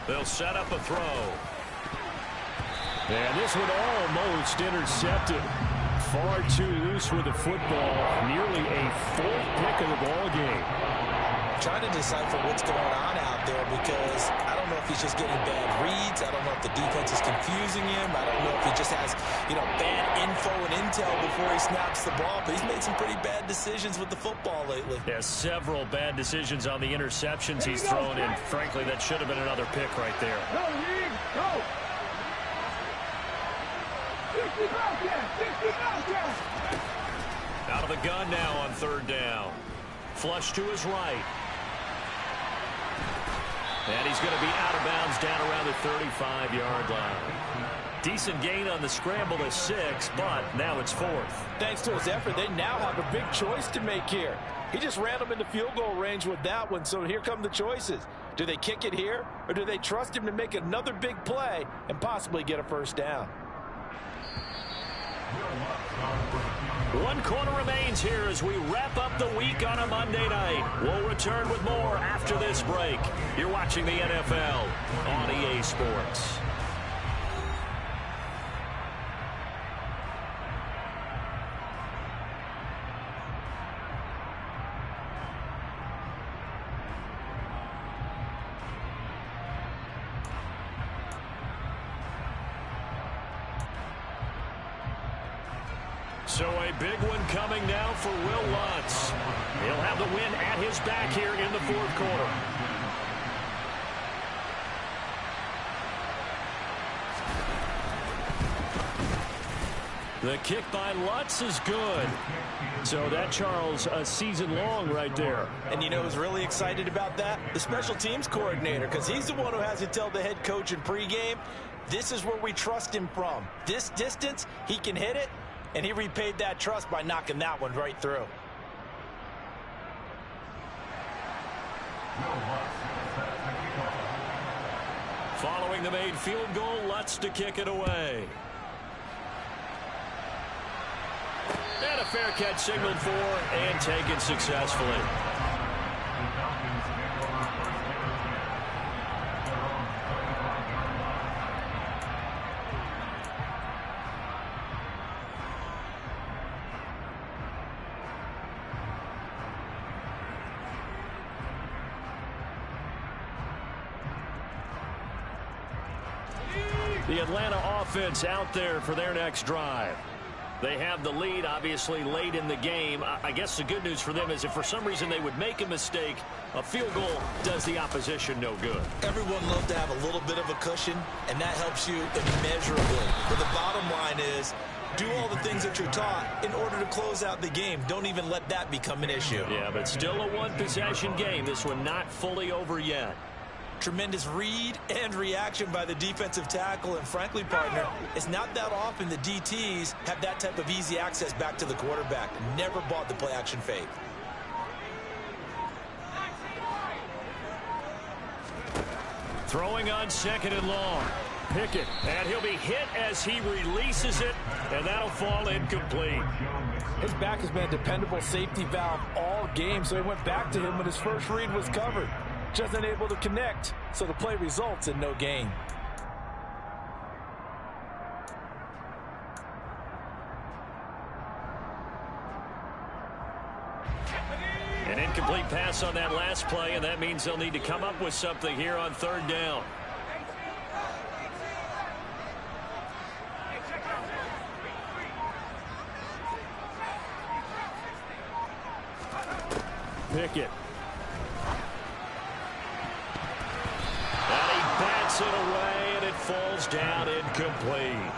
They'll set up a throw. And this one almost intercepted. Far too loose with the football. Nearly a 4th pick of the ball game. Trying to decipher what's going on out there because I don't know if he's just getting bad reads. I don't know if the defense is confusing him. I don't know if he just has, bad info and intel before he snaps the ball. But he's made some pretty bad decisions with the football lately. Yeah, several bad decisions on the interceptions he's thrown in. Frankly, that should have been another pick right there. Go, Reed, go. 60 miles, Out of the gun now on 3rd down. Flush to his right. And he's going to be out of bounds down around the 35-yard line. Decent gain on the scramble to 6, but now it's 4th. Thanks to his effort, they now have a big choice to make here. He just ran them into field goal range with that one, so here come the choices. Do they kick it here, or do they trust him to make another big play and possibly get a first down? 1 quarter remains here as we wrap up the week on a Monday night. We'll return with more after this break. You're watching the NFL on EA Sports. So a big one coming now for Will Lutz. He'll have the win at his back here in the 4th quarter. The kick by Lutz is good. So that, Charles, a season long right there. And you know who's really excited about that? The special teams coordinator, because he's the one who has to tell the head coach in pregame, this is where we trust him from. This distance, he can hit it. And he repaid that trust by knocking that one right through. Following the made field goal, Lutz to kick it away. And a fair catch signaled for and taken successfully. The Atlanta offense out there for their next drive. They have the lead, obviously, late in the game. I guess the good news for them is if for some reason they would make a mistake, a field goal does the opposition no good. Everyone loves to have a little bit of a cushion, and that helps you immeasurably. But the bottom line is, do all the things that you're taught in order to close out the game. Don't even let that become an issue. Yeah, but still a one-possession game. This one not fully over yet. Tremendous read and reaction by the defensive tackle. And frankly, partner, it's not that often the DTs have that type of easy access back to the quarterback. Never bought the play-action fake. Throwing on 2nd and long. Pickett, and he'll be hit as he releases it, and that'll fall incomplete. His back has been a dependable safety valve all game, so he went back to him when his first read was covered. Just unable to connect, so the play results in no gain. An incomplete pass on that last play, and that means they'll need to come up with something here on third down. Pickett. And he bats it away, and it falls down incomplete.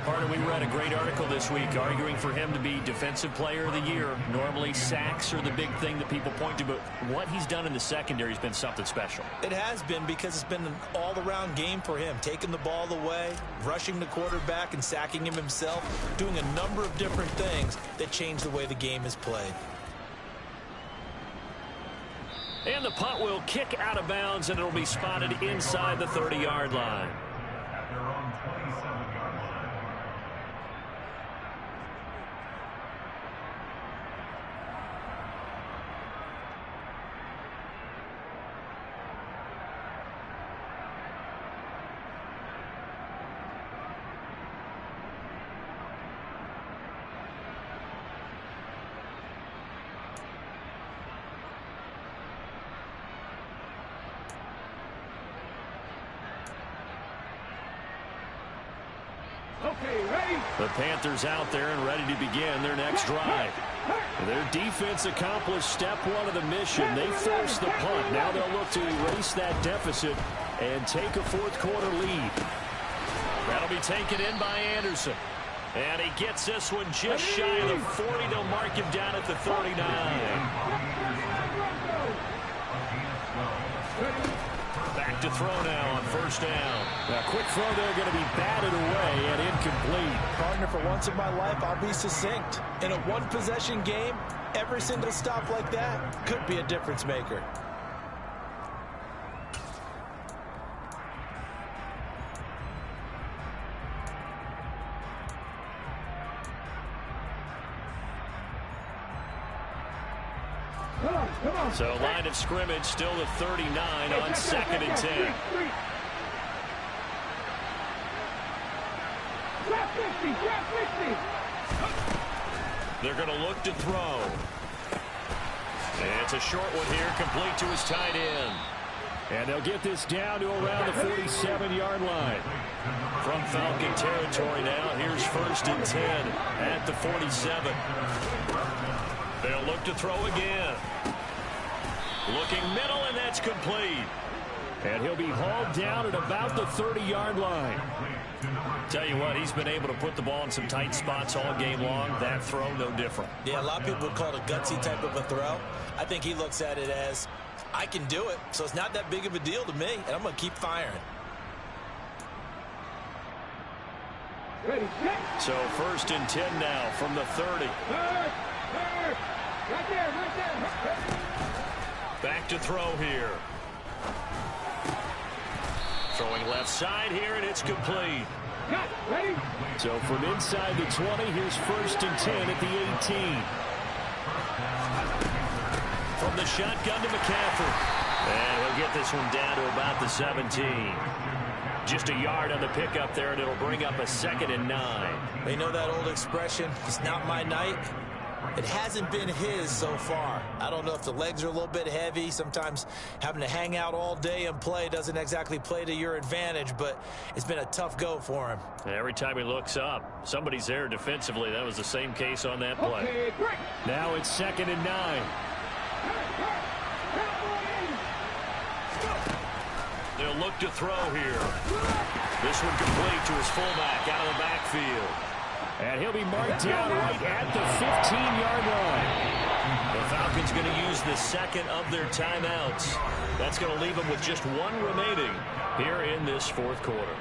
Carter, we read a great article this week arguing for him to be Defensive Player of the Year. Normally, sacks are the big thing that people point to, but what he's done in the secondary has been something special. It has been, because it's been an all-around game for him. Taking the ball away, rushing the quarterback, and sacking him himself, doing a number of different things that change the way the game is played. And the punt will kick out of bounds, and it'll be spotted inside the 30-yard line. Okay, ready? The Panthers out there and ready to begin their next drive. Their defense accomplished step one of the mission. They forced the punt. Now they'll look to erase that deficit and take a fourth quarter lead. That'll be taken in by Anderson. And he gets this one just shy of the 40. They'll mark him down at the 39. Back to throw now on first down. A quick throw there, going to be batted away and incomplete. Partner, for once in my life, I'll be succinct. In a one-possession game, every single stop like that could be a difference maker. Come on. So line of scrimmage still at 39 on 2nd and 10. Grab 50, grab 50. They're going to look to throw. And it's a short one here, complete to his tight end. And they'll get this down to around the 47-yard line. From Falcon territory now, here's 1st and 10 at the 47. They'll look to throw again. Looking middle, and that's complete. And he'll be hauled down at about the 30-yard line. Tell you what, he's been able to put the ball in some tight spots all game long. That throw, no different. Yeah, a lot of people would call it a gutsy type of a throw. I think he looks at it as, I can do it, so it's not that big of a deal to me, and I'm going to keep firing. Ready, set. So 1st and 10 now from the 30. Right there. Back to throw here. Throwing left side here, and it's complete. Cut, ready? So from inside the 20, here's 1st and 10 at the 18. From the shotgun to McCaffrey. And he'll get this one down to about the 17. Just a yard on the pickup there, and it'll bring up a 2nd and 9. They know that old expression, it's not my night. It hasn't been his so far. I don't know if the legs are a little bit heavy. Sometimes having to hang out all day and play doesn't exactly play to your advantage, but it's been a tough go for him. Every time he looks up, somebody's there defensively. That was the same case on that play. Okay, break. Now it's 2nd and 9. They'll look to throw here. This one complete to his fullback out of the backfield. And he'll be marked down right at the 15-yard line. The Falcons going to use the second of their timeouts. That's going to leave them with just one remaining here in this fourth quarter.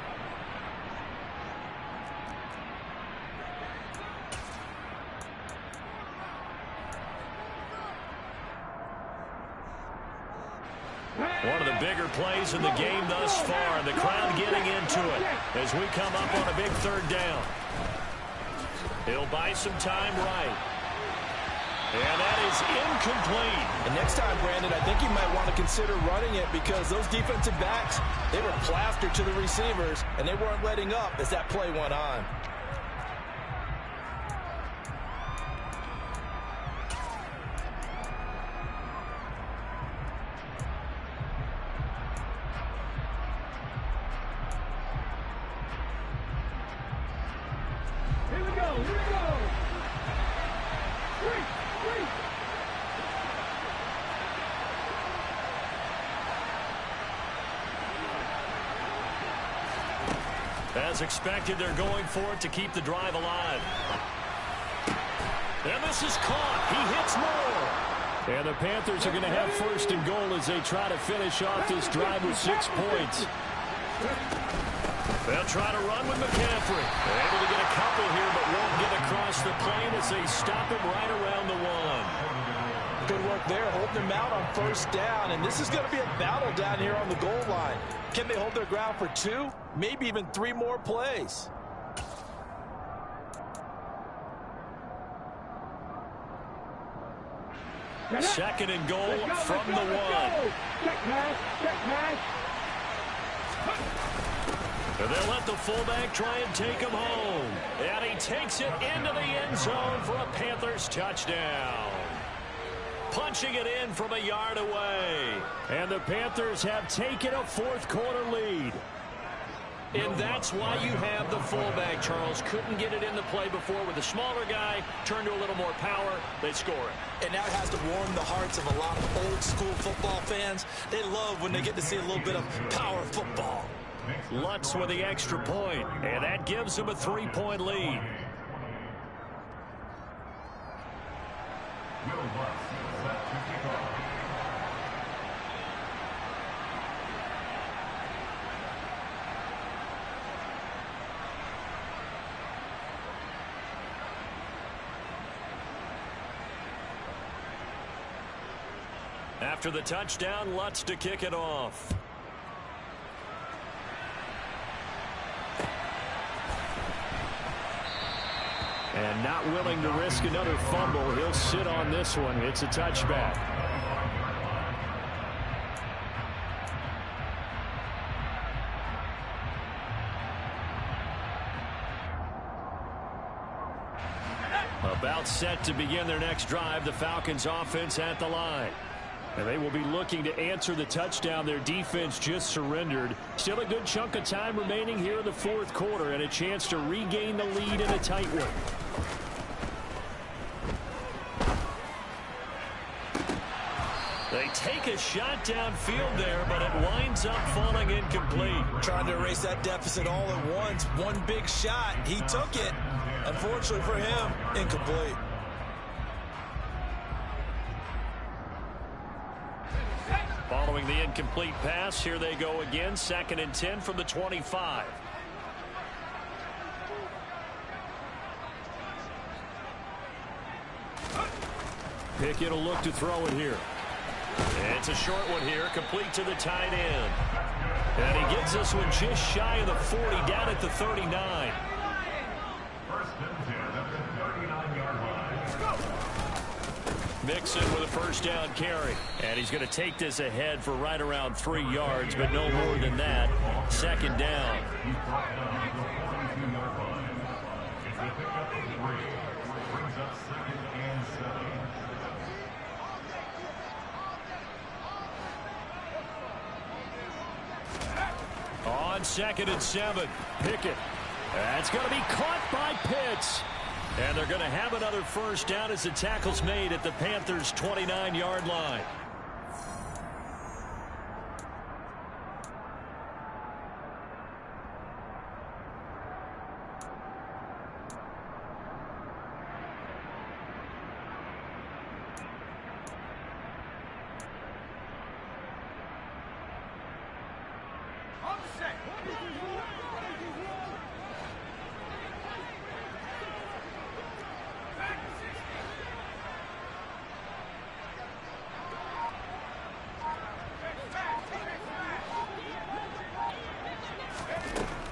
One of the bigger plays in the game thus far. The crowd getting into it as we come up on a big third down. He'll buy some time right. And that is incomplete. And next time, Brandon, I think you might want to consider running it because those defensive backs, they were plastered to the receivers, and they weren't letting up as that play went on. Here we go. Here we go. Three. As expected, they're going for it to keep the drive alive. And this is caught. He hits more. And the Panthers are going to have first and goal as they try to finish off this drive with 6 points. They'll try to run with McCaffrey. They're able to get a couple here, but won't get across the plane as they stop him right around the 1. Good work there, holding him out on first down. And this is going to be a battle down here on the goal line. Can they hold their ground for 2, maybe even 3 more plays? Second and goal from the 1. Check pass. And they'll let the fullback try and take him home. And he takes it into the end zone for a Panthers touchdown. Punching it in from a yard away. And the Panthers have taken a fourth quarter lead. And that's why you have the fullback, Charles. Couldn't get it in the play before with a smaller guy. Turned to a little more power. They score it. And that has to warm the hearts of a lot of old school football fans. They love when they get to see a little bit of power football. Lutz with the extra point, and that gives him a 3-point lead. After the touchdown, Lutz to kick it off. And not willing to risk another fumble, he'll sit on this one. It's a touchback. About set to begin their next drive, the Falcons offense at the line. And they will be looking to answer the touchdown their defense just surrendered. Still a good chunk of time remaining here in the fourth quarter and a chance to regain the lead in a tight one. They take a shot downfield there, but it winds up falling incomplete. Trying to erase that deficit all at once. One big shot. He took it. Unfortunately for him, incomplete. Following the incomplete pass, here they go again. 2nd and 10 from the 25. Pickett will look to throw it here. It's a short one here, complete to the tight end. And he gets this one just shy of the 40, down at the 39. Mixon with a first down carry. And he's going to take this ahead for right around 3 yards, but no more than that. 2nd down. On 2nd and 7, Pickett. That's going to be caught by Pitts. And they're going to have another first down as the tackle's made at the Panthers' 29-yard line.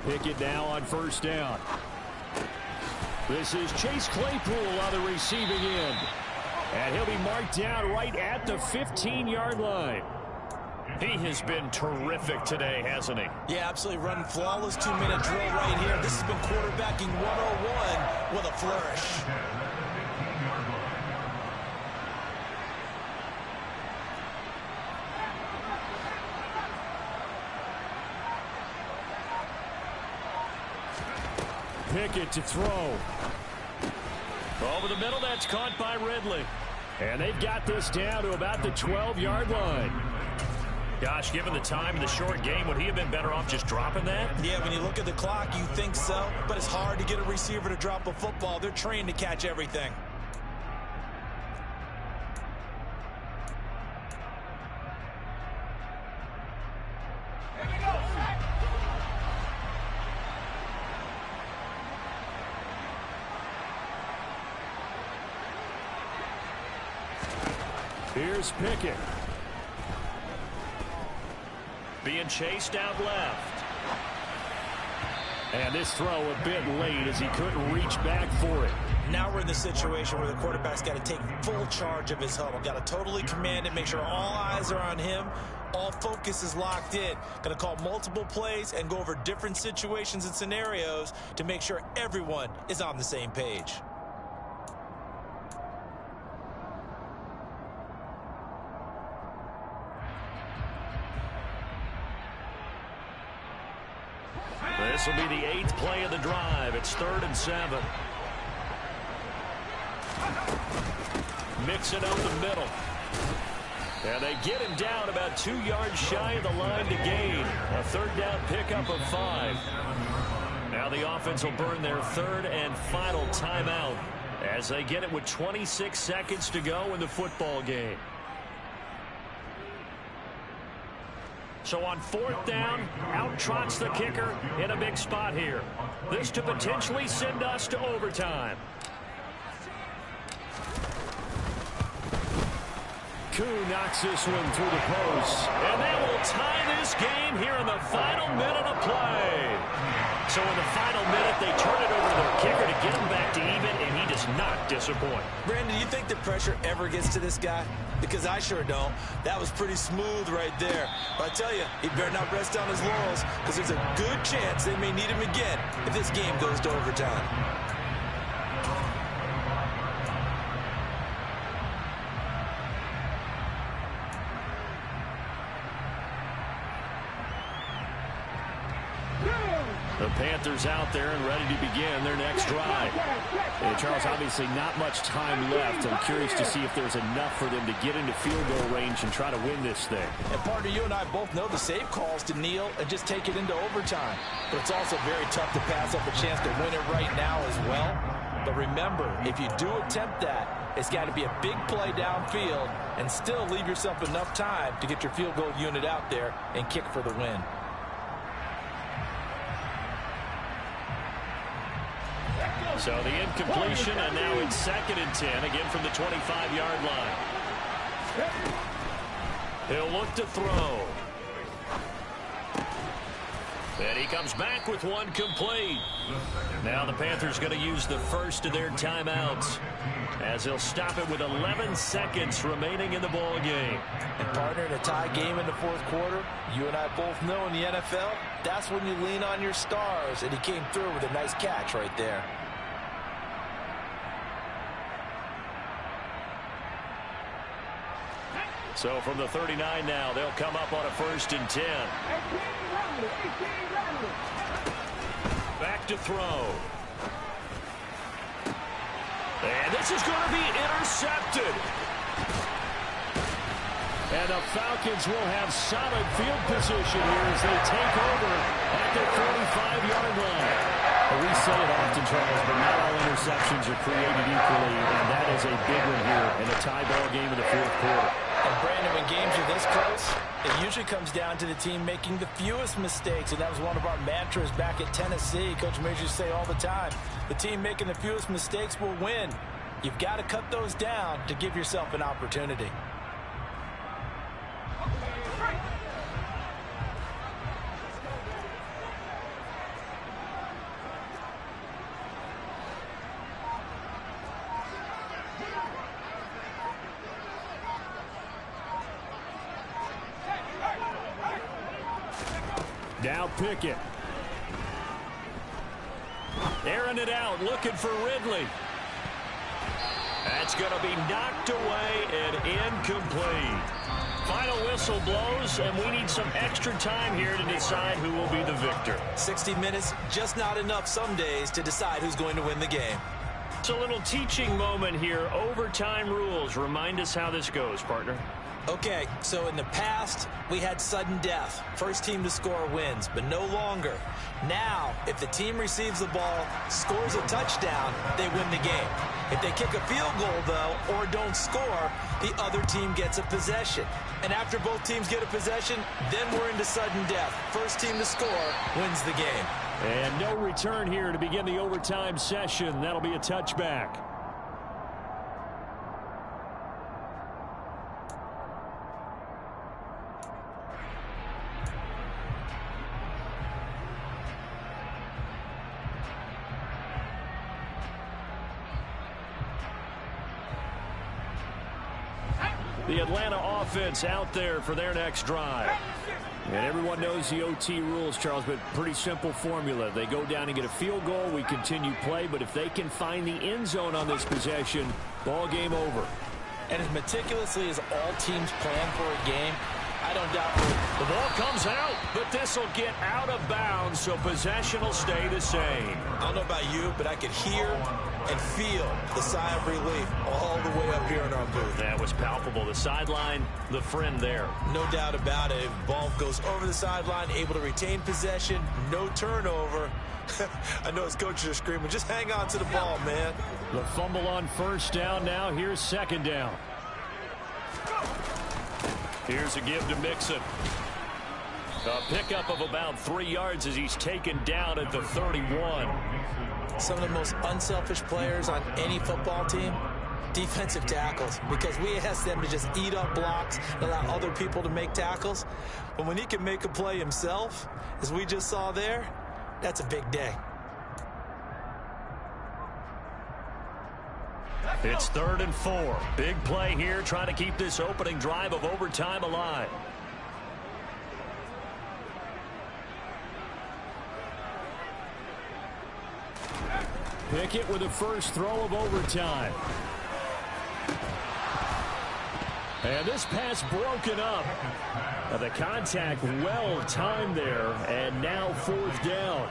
Pickett now on first down. This is Chase Claypool on the receiving end. And he'll be marked down right at the 15-yard line. He has been terrific today, hasn't he? Yeah, absolutely running flawless 2-minute drill right here. This has been quarterbacking 101 with a flourish. Pickett to throw. Over the middle, that's caught by Ridley. And they've got this down to about the 12-yard line. Gosh, given the time in the short game, would he have been better off just dropping that? Yeah, when you look at the clock, you think so. But it's hard to get a receiver to drop a football. They're trained to catch everything. Here's Pickett. Being chased out left. And this throw a bit late as he couldn't reach back for it. Now we're in the situation where the quarterback's got to take full charge of his huddle. Got to totally command it, make sure all eyes are on him. All focus is locked in. Going to call multiple plays and go over different situations and scenarios to make sure everyone is on the same page. This will be the 8th play of the drive. It's 3rd and 7. Mix it up the middle. And they get him down about 2 yards shy of the line to gain. A 3rd down pickup of 5. Now the offense will burn their 3rd and final timeout as they get it with 26 seconds to go in the football game. So on 4th down, out trots the kicker in a big spot here. This to potentially send us to overtime. Koo knocks this one through the post. And that will tie this game here in the final minute of play. So in the final minute, they turn it over to their kicker to get him back to even, and he does not disappoint. Brandon, do you think the pressure ever gets to this guy? Because I sure don't. That was pretty smooth right there. But I tell you, he better not rest on his laurels because there's a good chance they may need him again if this game goes to overtime. The Panthers out there and ready to begin their next drive. And Charles, obviously not much time left. I'm curious to see if there's enough for them to get into field goal range and try to win this thing. And partner, you and I both know the safe calls to kneel and just take it into overtime. But it's also very tough to pass up a chance to win it right now as well. But remember, if you do attempt that, it's got to be a big play downfield and still leave yourself enough time to get your field goal unit out there and kick for the win. So the incompletion, and now it's 2nd and 10, again from the 25-yard line. He'll look to throw. And he comes back with one complete. Now the Panthers going to use the first of their timeouts as they'll stop it with 11 seconds remaining in the ball game. And partner, in a tie game in the 4th quarter, you and I both know in the NFL, that's when you lean on your stars, and he came through with a nice catch right there. So from the 39 now, they'll come up on a 1st and 10. Back to throw. And this is going to be intercepted. And the Falcons will have solid field position here as they take over at the 45-yard line. We say it often, Charles, but not all interceptions are created equally, and that is a big one here in a tie ball game in the 4th quarter. And Brandon, when games are this close, it usually comes down to the team making the fewest mistakes, and that was one of our mantras back at Tennessee. Coach Majors used to say all the time, the team making the fewest mistakes will win. You've got to cut those down to give yourself an opportunity. Now Pickett. Airing it out, looking for Ridley. That's going to be knocked away and incomplete. Final whistle blows, and we need some extra time here to decide who will be the victor. 60 minutes, just not enough some days to decide who's going to win the game. It's a little teaching moment here. Overtime rules. Remind us how this goes, partner. Okay, so in the past, we had sudden death. First team to score wins, but no longer. Now, if the team receives the ball, scores a touchdown, they win the game. If they kick a field goal, though, or don't score, the other team gets a possession. And after both teams get a possession, then we're into sudden death. First team to score wins the game. And no return here to begin the overtime session. That'll be a touchback. The Atlanta offense out there for their next drive. And everyone knows the OT rules, Charles, but pretty simple formula. They go down and get a field goal, we continue play, but if they can find the end zone on this possession, ball game over. And as meticulously as all teams plan for a game, I don't doubt the ball comes out, but this will get out of bounds, so possession will stay the same. I don't know about you, but I could hear and feel the sigh of relief all the way up here in our booth. That was palpable. The sideline, the friend there. No doubt about it. Ball goes over the sideline, able to retain possession, no turnover. I know his coaches are screaming, just hang on to the ball, man. The fumble on first down now. Here's second down. Here's a give to Mixon. A pickup of about 3 yards as he's taken down at the 31. Some of the most unselfish players on any football team, defensive tackles, because we ask them to just eat up blocks and allow other people to make tackles. But when he can make a play himself, as we just saw there, that's a big day. It's 3rd and 4. Big play here, trying to keep this opening drive of overtime alive. Pickett with the first throw of overtime. And this pass broken up. The contact well timed there, and now 4th down.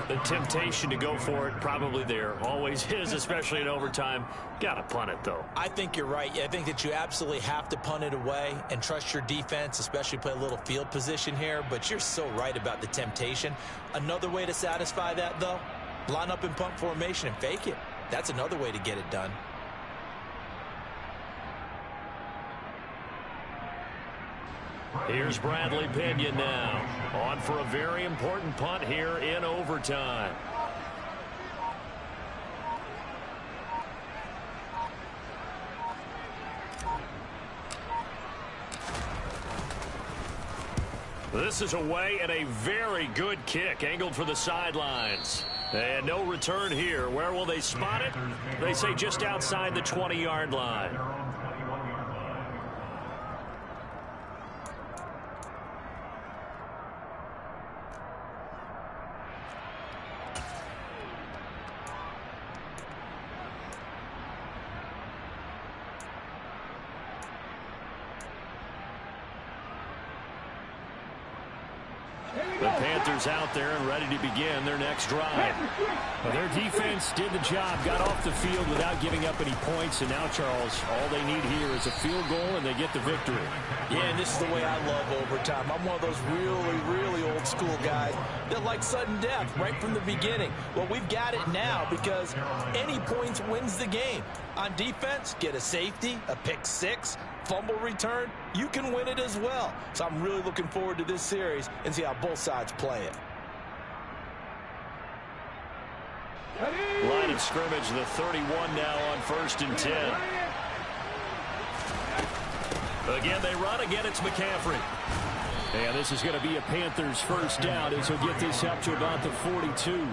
The temptation to go for it probably there. Always is, especially in overtime. Got to punt it, though. I think you're right. I think that you absolutely have to punt it away and trust your defense, especially play a little field position here. But you're so right about the temptation. Another way to satisfy that, though, line up in punt formation and fake it. That's another way to get it done. Here's Bradley Pinion now. On for a very important punt here in overtime. This is away and a very good kick angled for the sidelines. And no return here. Where will they spot it? They say just outside the 20-yard line. The Panthers out there and ready to begin their next drive. Well, their defense did the job, got off the field without giving up any points, and now, Charles, all they need here is a field goal, and they get the victory. Yeah, and this is the way I love overtime. I'm one of those really, really old school guys that like sudden death right from the beginning. Well, we've got it now because any points wins the game. On defense, get a safety, a pick six, fumble return, you can win it as well. So I'm really looking forward to this series and see how both sides play it. Line of scrimmage, the 31 now on 1st and 10. Again, they run. Again, it's McCaffrey. And this is going to be a Panthers first down as he'll get this up to about the 42.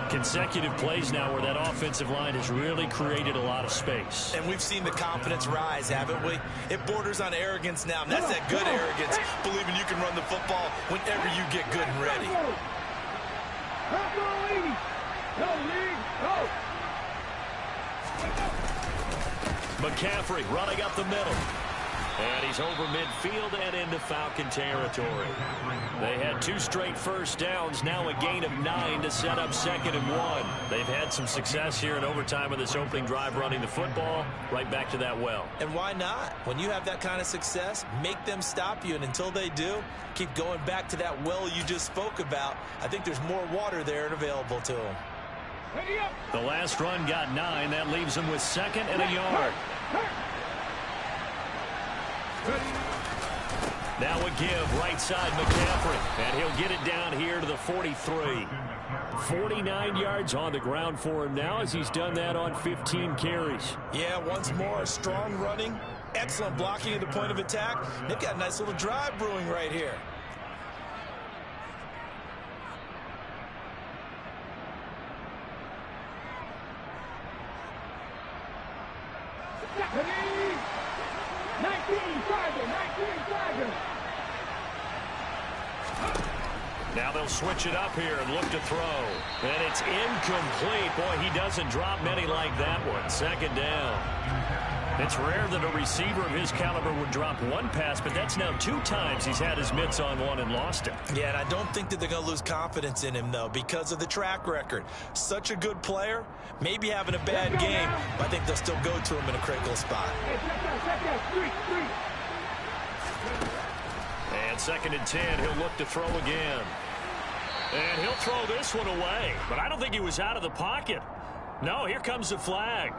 Consecutive plays now where that offensive line has really created a lot of space. And we've seen the confidence rise, haven't we? It borders on arrogance now, and that's that good arrogance, believing you can run the football whenever you get good and ready. McCaffrey running up the middle. And he's over midfield and into Falcon territory. They had 2 straight first downs, now a gain of 9 to set up 2nd and 1. They've had some success here in overtime in this opening drive running the football. Right back to that well. And why not? When you have that kind of success, make them stop you. And until they do, keep going back to that well you just spoke about. I think there's more water there and available to them. The last run got 9. That leaves them with 2nd and a yard. Now a give right side McCaffrey, and he'll get it down here to the 43. 49 yards on the ground for him now as he's done that on 15 carries. Yeah, once more, strong running, excellent blocking at the point of attack. They've got a nice little drive brewing right here. Now they'll switch it up here and look to throw. And it's incomplete. Boy, he doesn't drop many like that one. 2nd down. It's rare that a receiver of his caliber would drop one pass, but that's now 2 times he's had his mitts on one and lost it. Yeah, and I don't think that they're going to lose confidence in him, though, because of the track record. Such a good player, maybe having a bad game, but I think they'll still go to him in a critical spot. And 2nd and 10, he'll look to throw again. And he'll throw this one away, but I don't think he was out of the pocket. No, here comes the flag.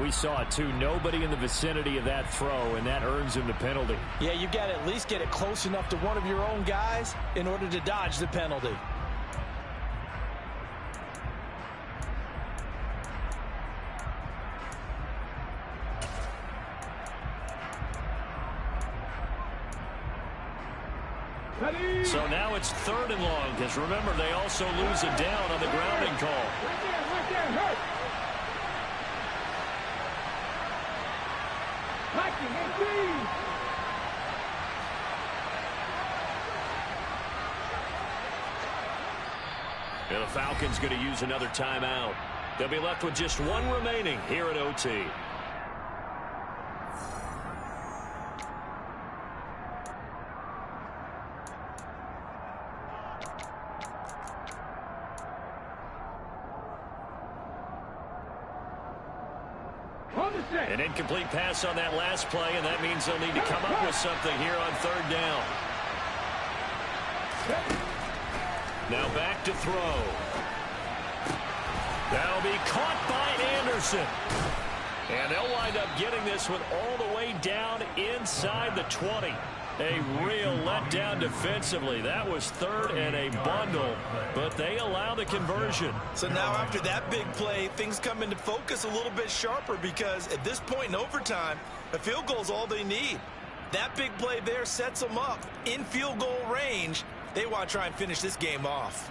We saw it, too. Nobody in the vicinity of that throw, and that earns him the penalty. Yeah, you've got to at least get it close enough to one of your own guys in order to dodge the penalty. So now it's 3rd and long, because remember, they also lose a down on the grounding call. And the Falcons going to use another timeout. They'll be left with just 1 remaining here at OT. An incomplete pass on that last play, and that means they'll need to come up with something here on 3rd down. Now back to throw. That'll be caught by Anderson. And they'll wind up getting this one all the way down inside the 20. A real letdown defensively. That was 3rd and a bundle, but they allow the conversion. So now after that big play, things come into focus a little bit sharper because at this point in overtime, a field goal is all they need. That big play there sets them up in field goal range. They want to try and finish this game off.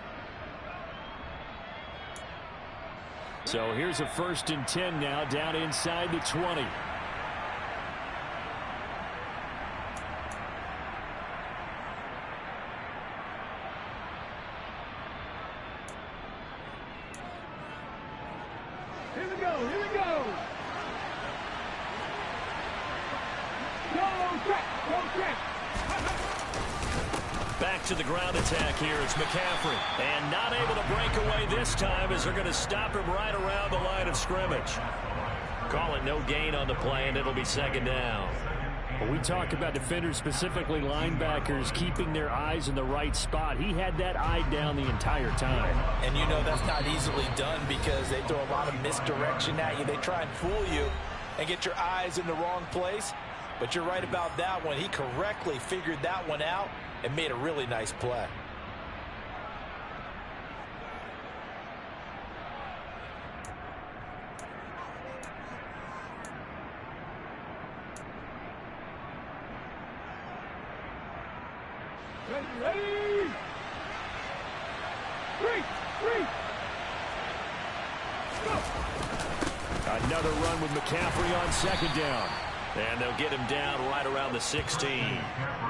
So here's a 1st and 10 now down inside the 20. Here we go. Go track. Back to the ground attack here. It's McCaffrey. And not able to break away this time as they're going to stop him right around the line of scrimmage. Call it no gain on the play, and it'll be 2nd down. When we talk about defenders, specifically linebackers, keeping their eyes in the right spot, he had that eye down the entire time. And you know that's not easily done because they throw a lot of misdirection at you. They try and fool you and get your eyes in the wrong place. But you're right about that one. He correctly figured that one out and made a really nice play. Ready. Three. Go. Another run with McCaffrey on second down. And they'll get him down right around the 16.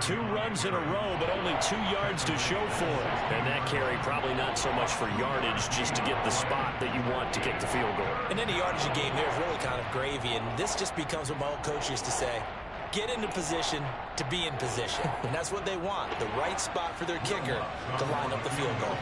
2 runs in a row, but only 2 yards to show for it. And that carry probably not so much for yardage, just to get the spot that you want to kick the field goal. In any yardage game, there's really kind of gravy, and this just becomes what my old coach used to say. Get into position to be in position. And that's what they want, the right spot for their kicker to line up the field goal.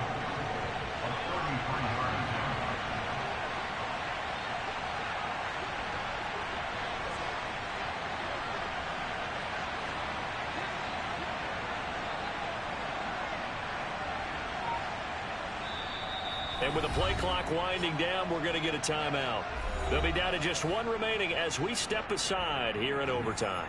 And with the play clock winding down, we're going to get a timeout. They'll be down to just 1 remaining as we step aside here in overtime.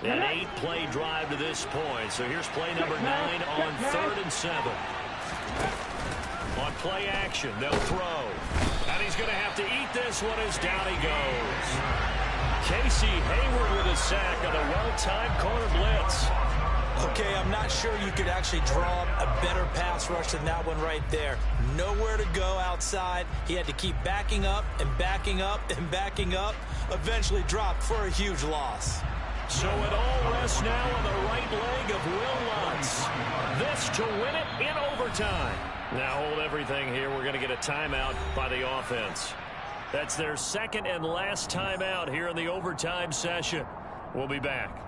An 8-play drive to this point. So here's play number 9 on 3rd and 7. On play action, they'll throw. And he's going to have to eat this one as down he goes. Casey Hayward with a sack on a well-timed corner blitz. Okay, I'm not sure you could actually draw a better pass rush than that one right there. Nowhere to go outside. He had to keep backing up and backing up and backing up. Eventually dropped for a huge loss. So it all rests now on the right leg of Will Lutz. This to win it in overtime. Now hold everything here. We're going to get a timeout by the offense. That's their second and last timeout here in the overtime session. We'll be back.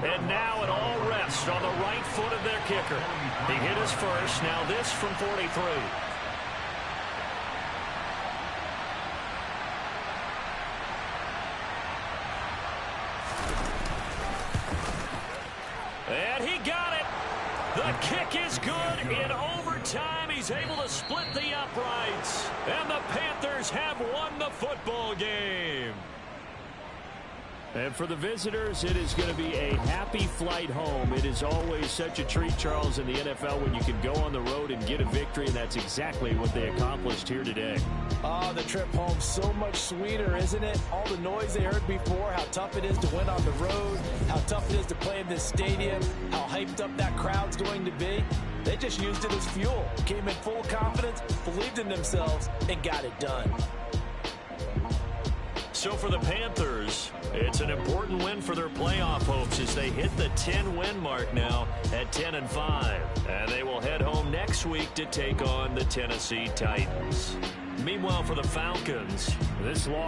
And now it all rests on the right foot of their kicker. He hit his first. Now this from 43. And he got it. The kick is good in overtime. He's able to split the uprights. And the Panthers have won the football game. And for the visitors, it is going to be a happy flight home. It is always such a treat, Charles, in the NFL when you can go on the road and get a victory, and that's exactly what they accomplished here today. Oh, the trip home so much sweeter, isn't it? All the noise they heard before, how tough it is to win on the road, how tough it is to play in this stadium, how hyped up that crowd's going to be. They just used it as fuel, came in full confidence, believed in themselves, and got it done. So for the Panthers, it's an important win for their playoff hopes as they hit the 10-win mark now at 10-5. And they will head home next week to take on the Tennessee Titans. Meanwhile, for the Falcons, this loss